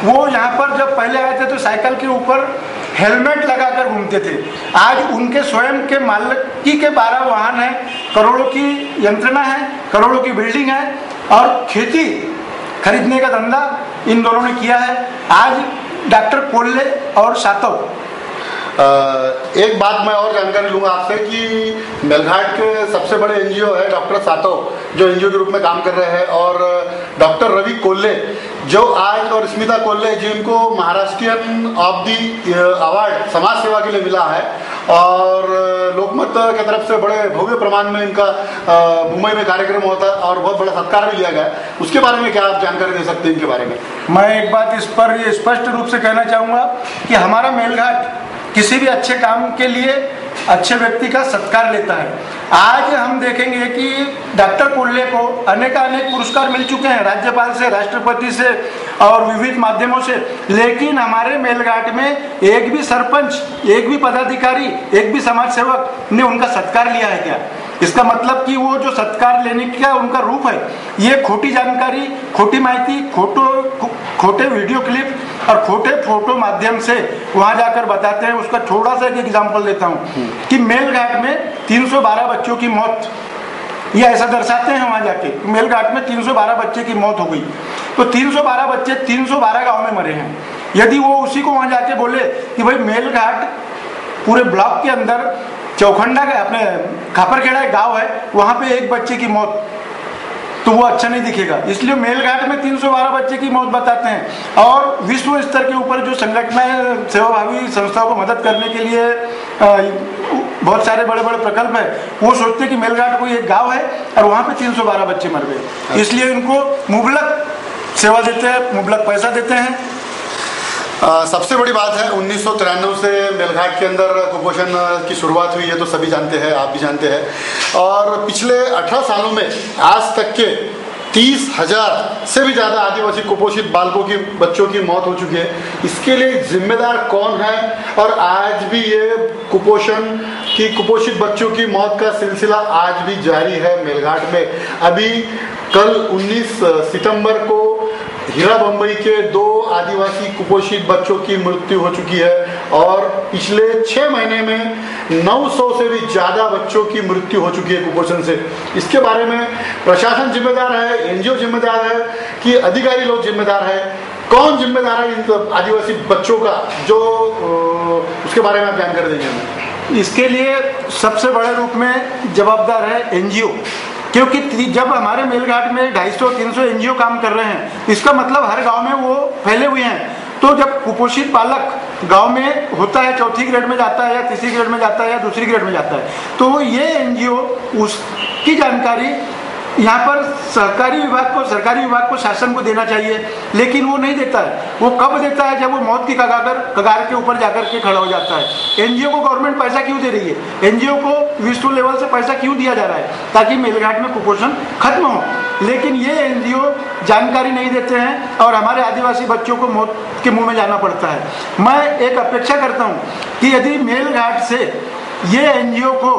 [SPEAKER 17] वो यहाँ पर जब पहले आए थे तो साइकिल के ऊपर हेलमेट लगाकर घूमते थे। आज उनके स्वयं के मालिकी के 12 वाहन हैं, करोड़ों की यंत्रणा है, करोड़ों की बिल्डिंग है, और खेती खरीदने का धंधा इन दोनों ने किया है। आज डॉक्टर कोल्ले और सातव।
[SPEAKER 8] एक बात मैं और जानकारी लूँगा आपसे कि मेलघाट के सबसे बड़े एनजीओ है डॉक्टर सातव, जो एनजीओ के रूप में काम कर रहे हैं, और डॉक्टर रवि कोल्ले जो आज, और स्मिता कोल्ले जिनको महाराष्ट्रियन ऑफ दी अवार्ड समाज सेवा के लिए मिला है, और लोकमत के तरफ से बड़े भव्य प्रमाण में इनका मुंबई में कार्यक्रम होता है और बहुत बड़ा सत्कार भी लिया गया है। उसके बारे में क्या आप जानकारी दे सकते हैं इनके बारे में?
[SPEAKER 17] मैं एक बात इस पर ये स्पष्ट रूप से कहना चाहूँगा कि हमारा मेलघाट किसी भी अच्छे काम के लिए अच्छे व्यक्ति का सत्कार लेता है। आज हम देखेंगे कि डॉक्टर कोल्ले को अनेक पुरस्कार मिल चुके हैं, राज्यपाल से, राष्ट्रपति से और विविध माध्यमों से, लेकिन हमारे मेलघाट में एक भी सरपंच, एक भी पदाधिकारी, एक भी समाज सेवक ने उनका सत्कार लिया है क्या? इसका मतलब कि वो जो सत्कार लेने का उनका रूप है, ये खोटी जानकारी, खोटी माहिती, खोटे वीडियो क्लिप और खोटे फोटो माध्यम से वहां जाकर बताते हैं। उसका थोड़ा सा एक एग्जाम्पल देता हूँ कि मेलघाट में 312 बच्चों की मौत, ये ऐसा दर्शाते हैं वहां जाके, मेलघाट में 312 बच्चे की मौत हो गई। तो 312 बच्चे 312 गांव में मरे हैं। यदि वो उसी को वहां जाके बोले कि भाई मेलघाट पूरे ब्लॉक के अंदर चौखंडा का अपने खापरखेड़ा एक गाँव है, वहां पे एक बच्चे की मौत, तो वो अच्छा नहीं दिखेगा। इसलिए मेलघाट में 312 बच्चे की मौत बताते हैं। और विश्व स्तर के ऊपर जो संगठनें सेवाभावी संस्थाओं को मदद करने के लिए बहुत सारे बड़े बड़े प्रकल्प है, वो सोचते हैं कि मेलघाट कोई एक गांव है और वहाँ पे 312 बच्चे मर गए, इसलिए इनको मुबलक सेवा देते हैं, मुबलक पैसा देते हैं।
[SPEAKER 8] सबसे बड़ी बात है 1993 से मेलघाट के अंदर कुपोषण की शुरुआत हुई है, तो सभी जानते हैं, आप भी जानते हैं। और पिछले 18 सालों में आज तक के 30,000 से भी ज्यादा आदिवासी कुपोषित बालकों की बच्चों की मौत हो चुकी है। इसके लिए जिम्मेदार कौन है? और आज भी ये कुपोषित बच्चों की मौत का सिलसिला आज भी जारी है मेलघाट में। अभी कल 19 सितंबर को हीरा बम्बई के 2 आदिवासी कुपोषित बच्चों की मृत्यु हो चुकी है और पिछले 6 महीने में 900 से भी ज्यादा बच्चों की मृत्यु हो चुकी है कुपोषण से। इसके बारे में प्रशासन जिम्मेदार है, एनजीओ जिम्मेदार है कि अधिकारी लोग जिम्मेदार है? कौन जिम्मेदार है इन आदिवासी बच्चों का, जो उसके बारे में आप जानकारी देंगे?
[SPEAKER 18] इसके लिए सबसे बड़े रूप में जवाबदार है एनजीओ, क्योंकि जब हमारे मेलघाट में 250-300 एनजीओ काम कर रहे हैं, इसका मतलब हर गांव में वो फैले हुए हैं। तो जब कुपोषित बालक गांव में होता है, 4थी ग्रेड में जाता है या 3री ग्रेड में जाता है या 2री ग्रेड में जाता है, तो ये एनजीओ उसकी जानकारी यहाँ पर सरकारी विभाग को शासन को देना चाहिए, लेकिन वो नहीं देता है। वो कब देता है? जब वो मौत की कगार के ऊपर जाकर के खड़ा हो जाता है। एनजीओ को गवर्नमेंट पैसा क्यों दे रही है? एनजीओ को विश्व लेवल से पैसा क्यों दिया जा रहा है? ताकि मेलघाट में कुपोषण खत्म हो, लेकिन ये एनजीओ जानकारी नहीं देते हैं और हमारे आदिवासी बच्चों को मौत के मुंह में जाना पड़ता है। मैं एक अपेक्षा करता हूँ कि यदि मेलघाट से ये एनजीओ को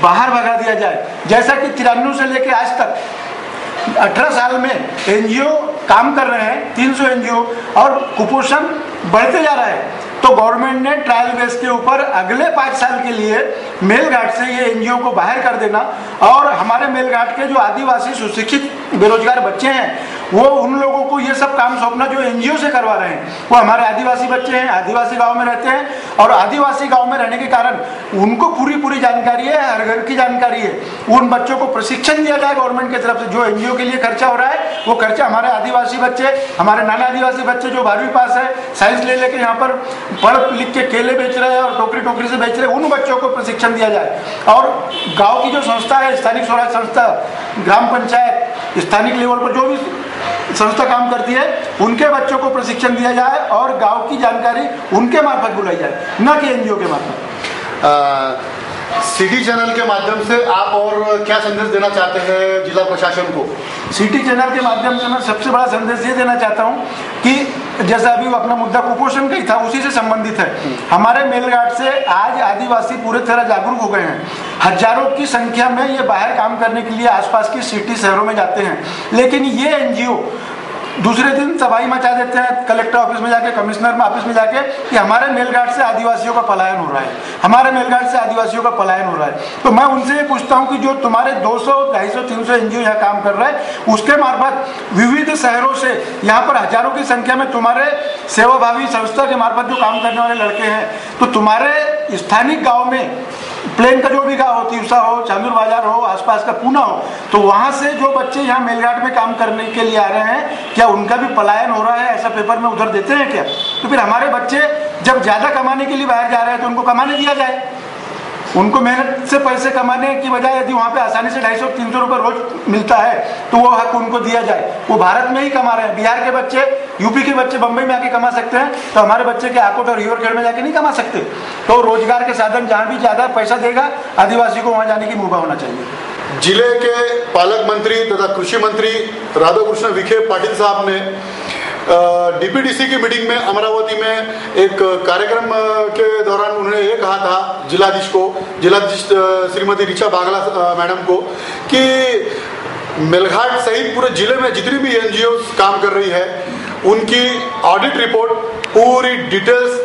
[SPEAKER 18] बाहर भगा दिया जाए, जैसा कि 93 से लेकर आज तक 18 साल में एनजीओ काम कर रहे हैं, 300 एनजीओ, और कुपोषण बढ़ते जा रहा है, तो गवर्नमेंट ने ट्रायल बेस के ऊपर अगले 5 साल के लिए मेलघाट से ये एनजीओ को बाहर कर देना और हमारे मेलघाट के जो आदिवासी सुशिक्षित बेरोजगार बच्चे हैं, वो उन लोगों को ये सब काम सौंपना जो एनजीओ से करवा रहे हैं। वो हमारे आदिवासी बच्चे हैं, आदिवासी गांव में रहते हैं और आदिवासी गांव में रहने के कारण उनको पूरी जानकारी है, हर घर की जानकारी है। उन बच्चों को प्रशिक्षण दिया जाए गवर्नमेंट की तरफ से। जो एनजीओ के लिए खर्चा हो रहा है, वो खर्चा हमारे आदिवासी बच्चे, हमारे नाना आदिवासी बच्चे जो 12वीं पास है, साइंस ले लेके यहाँ पर पढ़ लिख के केले बेच रहे हैं और टोकरी से बेच रहे हैं, उन बच्चों को प्रशिक्षण दिया जाए। और गांव की जो संस्था है, स्थानिक स्वराज संस्था, ग्राम पंचायत, स्थानिक लेवल पर जो भी संस्था काम करती है, उनके बच्चों को प्रशिक्षण दिया जाए और गांव की जानकारी उनके मार्फत बुलाई जाए, न कि एनजीओ के मार्फत।
[SPEAKER 8] सिटी चैनल के माध्यम से आप और क्या संदेश देना चाहते हैं जिला प्रशासन को?
[SPEAKER 18] सिटी चैनल के माध्यम से मैं सबसे बड़ा संदेश ये देना चाहता हूँ कि जैसा अभी वो अपना मुद्दा कुपोषण का ही था, उसी से संबंधित है। हमारे मेलघाट से आज आदिवासी पूरे तरह जागरूक हो गए हैं। हजारों की संख्या में ये बाहर काम करने के लिए आसपास की सिटी शहरों में जाते हैं, लेकिन ये एनजीओ दूसरे दिन तबाही मचा देते हैं कलेक्टर ऑफिस में जाके, कमिश्नर ऑफिस में जाके, कि हमारे मेलघाट से आदिवासियों का पलायन हो रहा है, हमारे मेलघाट से आदिवासियों का पलायन हो रहा है। तो मैं उनसे ये पूछता हूं कि जो तुम्हारे 200, 250, 300 एनजीओ यहाँ काम कर रहे हैं, उसके मार्फत विविध शहरों से यहाँ पर हजारों की संख्या में तुम्हारे सेवाभावी संस्था के मार्फत जो काम करने वाले लड़के हैं, तो तुम्हारे स्थानिक गाँव में प्लेन का जो भी गाँव हो, तिवसा हो, चांदूर बाजार हो, आसपास का पूना हो, तो वहां से जो बच्चे यहाँ मेलघाट में काम करने के लिए आ रहे हैं, क्या उनका भी पलायन हो रहा है? ऐसा पेपर में उधर देते हैं क्या? तो फिर हमारे बच्चे जब ज्यादा कमाने के लिए बाहर जा रहे हैं तो उनको कमाने दिया जाए। उनको मेहनत से पैसे कमाने की बजाय यदि वहाँ पे आसानी से 250-300 रुपये रोज मिलता है तो वो हक उनको दिया जाए। वो भारत में ही कमा रहे हैं। बिहार के बच्चे, यूपी के बच्चे बम्बई में आके कमा सकते हैं, तो हमारे बच्चे के आकोट और रिवर खेड़ में जाके नहीं कमा सकते। तो रोजगार के साधन जहाँ भी ज्यादा पैसा देगा, आदिवासी को वहाँ जाने की मुभा होना चाहिए।
[SPEAKER 8] जिले के पालक मंत्री तथा कृषि मंत्री राधाकृष्ण विखे पाटिल साहब ने डीपीडीसी की मीटिंग में अमरावती में एक कार्यक्रम के दौरान उन्होंने ये कहा था जिलाधीश श्रीमती ऋचा बागला मैडम को, कि मेलघाट सहित पूरे जिले में जितनी भी एनजीओ काम कर रही है, उनकी ऑडिट रिपोर्ट पूरी डिटेल्स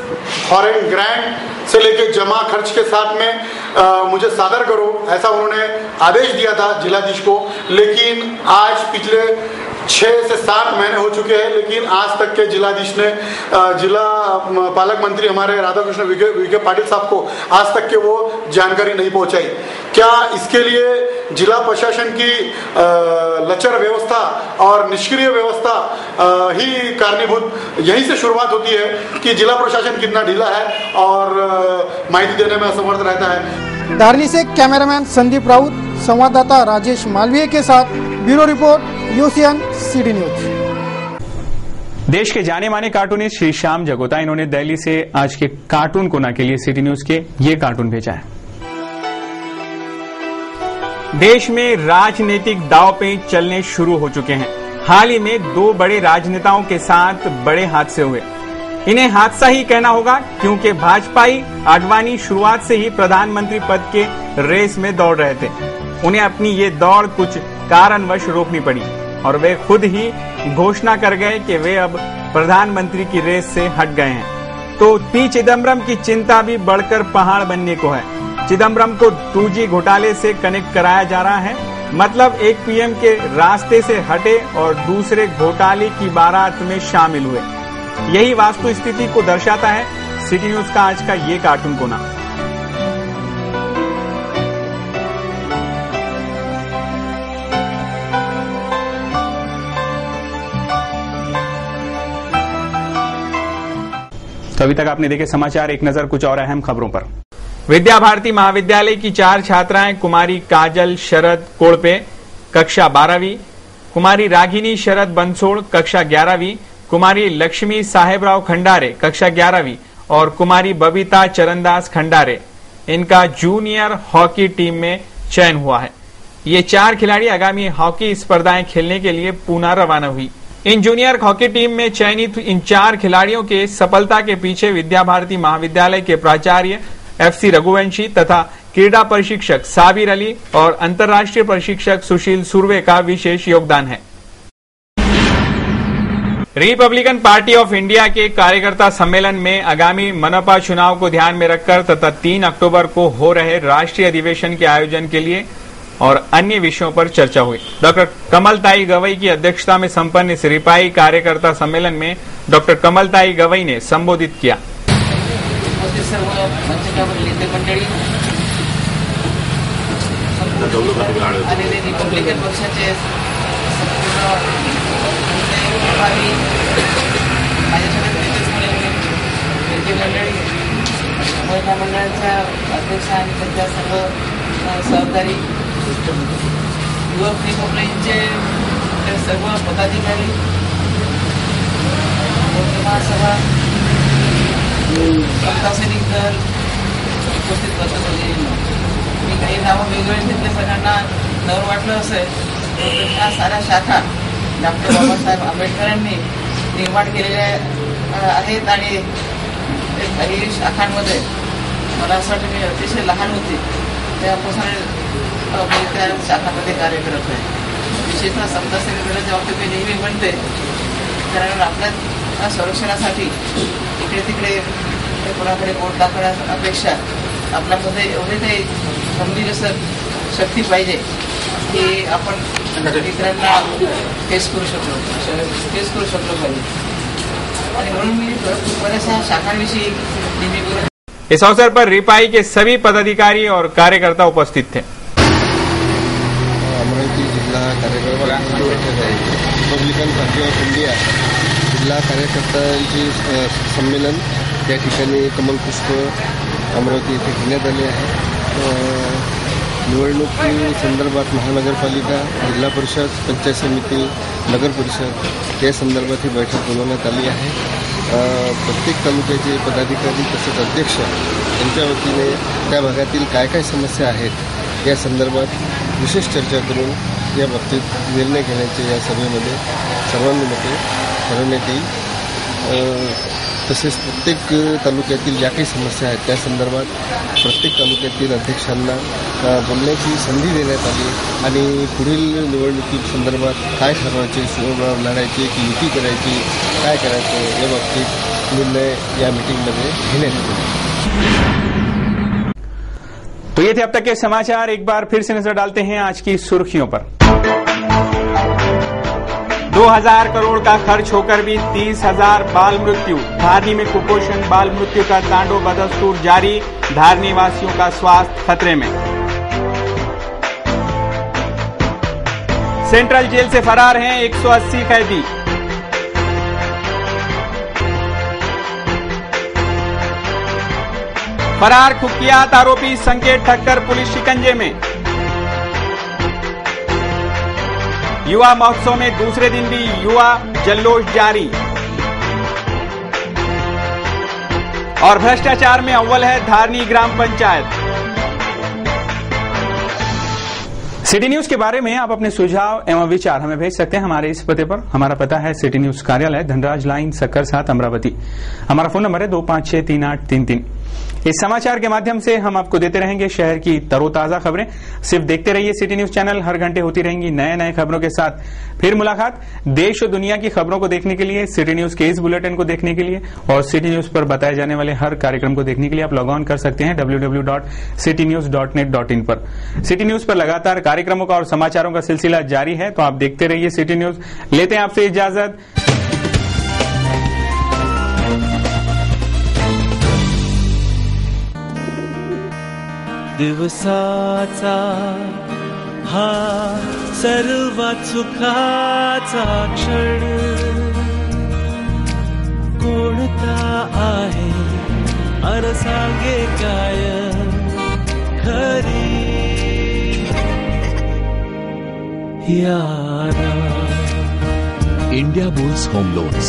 [SPEAKER 8] फॉरेन ग्रांट से लेके जमा खर्च के साथ में मुझे सादर करो, ऐसा उन्होंने आदेश दिया था जिलाधीश को। लेकिन आज पिछले 6 से 7 महीने हो चुके हैं, लेकिन आज तक के जिलाधीश ने जिला पालक मंत्री हमारे राधाकृष्ण विखे पाटिल साहब को आज तक के वो जानकारी नहीं पहुंचाई। क्या इसके लिए जिला प्रशासन की लचर व्यवस्था और निष्क्रिय व्यवस्था ही कारणीभूत? यहीं से शुरुआत होती है कि जिला प्रशासन कितना ढीला है और माहिती देने में असमर्थ रहता है।
[SPEAKER 6] धारनी से कैमरामैन संदीप राउत, संवाददाता राजेश मालवीय के साथ bureau report, UCN city news.
[SPEAKER 1] देश के जाने माने कार्टूनिस्ट श्री श्याम जगोता, इन्होंने दिल्ली से आज के कार्टून कोना के लिए सिटी न्यूज के ये कार्टून भेजा है। देश में राजनीतिक दांव-पेच चलने शुरू हो चुके हैं। हाल ही में 2 बड़े राजनेताओं के साथ बड़े हादसे हुए। इन्हें हादसा ही कहना होगा, क्योंकि भाजपाई आडवाणी शुरुआत से ही प्रधानमंत्री पद के रेस में दौड़ रहे थे। उन्हें अपनी ये दौड़ कुछ कारणवश रोकनी पड़ी और वे खुद ही घोषणा कर गए कि वे अब प्रधानमंत्री की रेस से हट गए हैं। तो पी चिदम्बरम की चिंता भी बढ़कर पहाड़ बनने को है। चिदम्बरम को 2G घोटाले से कनेक्ट कराया जा रहा है, मतलब एक पीएम के रास्ते से हटे और दूसरे घोटाले की बारात में शामिल हुए। यही वास्तु स्थिति को दर्शाता है सिटी न्यूज का आज का ये कार्टून कोना। तो अभी तक आपने देखे समाचार, एक नजर कुछ और अहम खबरों पर। विद्या भारती महाविद्यालय की 4 छात्राएं कुमारी काजल शरद कोड़पे कक्षा 12वीं, कुमारी रागिनी शरद बंसोड़ कक्षा 11वीं, कुमारी लक्ष्मी साहेबराव खंडारे कक्षा 11वीं और कुमारी बबीता चरणदास खंडारे, इनका जूनियर हॉकी टीम में चयन हुआ है। ये 4 खिलाड़ी आगामी हॉकी स्पर्धाएं खेलने के लिए पूना रवाना हुई। इन जूनियर हॉकी टीम में चयनित इन 4 खिलाड़ियों के सफलता के पीछे विद्या भारती महाविद्यालय के प्राचार्य FC रघुवंशी तथा क्रीड़ा प्रशिक्षक साबिर अली और अंतर्राष्ट्रीय प्रशिक्षक सुशील सुरवे का विशेष योगदान है। रिपब्लिकन पार्टी ऑफ इंडिया के कार्यकर्ता सम्मेलन में आगामी मनपा चुनाव को ध्यान में रखकर तथा 3 अक्टूबर को हो रहे राष्ट्रीय अधिवेशन के आयोजन के लिए और अन्य विषयों पर चर्चा हुई। डॉक्टर कमलताई गवई की अध्यक्षता में संपन्न इस रिपाई कार्यकर्ता सम्मेलन में डॉक्टर कमलताई गवई ने संबोधित किया।
[SPEAKER 19] सर्व मंचावर नेते मंडळी, आलेले रिपब्लिकन पक्षाचे प्रभावी माझ्यासोबत नेते मंडळी, महिला मंडळाच्या अध्यक्ष आणि त्यांच्या सर्व सहकारी, युवक रिपब्लिकनचे सर्व पदाधिकारी, महासभा, समता सैनिक दल उपस्थित बसत होते। मी काही नावं वेगवेगळे घेतले, सगळ्यांना नवं वाटलं असेल तर त्या साऱ्या शाखा डॉक्टर बाबासाहेब आंबेडकरांनी निर्माण केलेल्या आहेत आणि काही शाखांमध्ये मला असं वाटतं मी अतिशय लहान होती त्यापासून मी त्या शाखांमध्ये कार्य करत आहे। विशेषतः समता सैनिक दलाच्या बाबतीत मी नेहमी म्हणते, कारण आपल्या संरक्षणासाठी इकडे तिकडे कोणाकडे बोट दाखवण्यापेक्षा आपल्यामध्ये एवढे काही गंभीर असं शक्ती पाहिजे की आपण मित्रांना फेस करू शकलो पाहिजे आणि म्हणून मी बऱ्याचशा शाखांविषयी नेहमी बोलत।
[SPEAKER 1] इस अवसर पर रिपाई के सभी पदाधिकारी और कार्यकर्ता उपस्थित थे।
[SPEAKER 20] अमरावती जिल्हा कार्यकर्ता रिपब्लिकन पार्टी ऑफ इंडिया जिल्हा कार्यकर्त्यांचे संमेलन त्या ठिकाणी कमलपुष्प अमरावती येथे घेण्यात आले आहे। निवडणुकी संदर्भात महानगरपालिका, जिल्हा परिषद, पंचायत समिती, नगर परिषद या संदर्भात ही बैठक बोलवण्यात आली आहे। प्रत्येक तालुक्याचे पदाधिकारी तसेच अध्यक्ष यांच्या वतीने त्या भागातील काय काय समस्या आहेत या संदर्भात विशेष चर्चा करून या बाबतीत निर्णय घेण्याचे या सभेमध्ये सर्वानुमते ठरवण्यात येईल। तसेच प्रत्येक तालुक्यातील ज्या काही समस्या आहेत त्या संदर्भात प्रत्येक तालुक्यातील अध्यक्षांना बोलण्याची संधी देण्यात आली आणि पुढील निवडणुकी संदर्भात काय ठरवायचे, शिवभाव लढायचे की युती करायची, काय करायचं या बाबतीत निर्णय या मीटिंगमध्ये घेण्यात येईल।
[SPEAKER 1] तो ये थे अब तक के समाचार। एक बार फिर से नजर डालते हैं आज की सुर्खियों पर। 2000 करोड़ का खर्च होकर भी 30,000 बाल मृत्यु। धारनी में कुपोषण, बाल मृत्यु का तांडव बदस्तूर जारी। धारनी वासियों का स्वास्थ्य खतरे में। सेंट्रल जेल से फरार हैं 180 कैदी। फरार कुख्यात आरोपी संकेत ठक्कर पुलिस शिकंजे में। युवा महोत्सव में दूसरे दिन भी युवा जल्लोष जारी। और भ्रष्टाचार में अव्वल है धारनी ग्राम पंचायत। सिटी न्यूज के बारे में आप अपने सुझाव एवं विचार हमें भेज सकते हैं हमारे इस पते पर। हमारा पता है सिटी न्यूज कार्यालय, धनराज लाइन, सक्कर 7, अमरावती। हमारा फोन नंबर है 25638333। इस समाचार के माध्यम से हम आपको देते रहेंगे शहर की तरोताजा खबरें। सिर्फ देखते रहिए सिटी न्यूज चैनल, हर घंटे होती रहेंगी नए नए खबरों के साथ। फिर मुलाकात देश और दुनिया की खबरों को देखने के लिए, सिटी न्यूज के इस बुलेटिन को देखने के लिए और सिटी न्यूज पर बताए जाने वाले हर कार्यक्रम को देखने के लिए आप लॉग ऑन कर सकते हैं www.citynews.net.in पर। सिटी न्यूज पर लगातार कार्यक्रमों का और समाचारों का सिलसिला जारी है, तो आप देखते रहिए सिटी न्यूज। लेते हैं आपसे इजाजत।
[SPEAKER 2] दिवसाचा हा सर्वात सुखाचा क्षण कोणता आहे अर सांगे काय खरी यारा।
[SPEAKER 3] India bulls home loans,